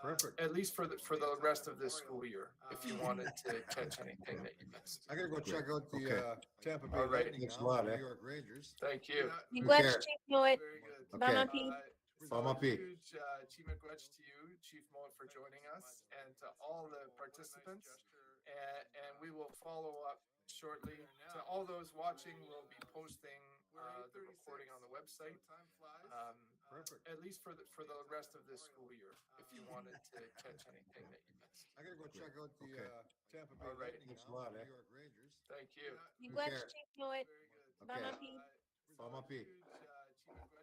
Perfect. at least for the rest of this school year, if you wanted to catch anything that you missed. I gotta go check out the Tampa Bay All right. Lightning Thanks a now lot, and the eh? New York Rangers. Thank you. Miigwech, care. Chief Mowat. Very good. Okay. Mamapi. So Mamapi. a huge Chi Miigwech to you, Chief Mowat, for joining us, and to all the participants. And we will follow up shortly. To all those watching, we'll be posting the recording on the website, Perfect. at least for the rest of this school year, if you wanted to catch anything that you missed. I gotta go check out the Tampa Bay All right. Lightning Thanks a now lot, and the eh? New York Rangers. Thank you. Miigwech, care. Chief Mowat. Okay. Mamapi. Mamapi. Huge Chi Miigwech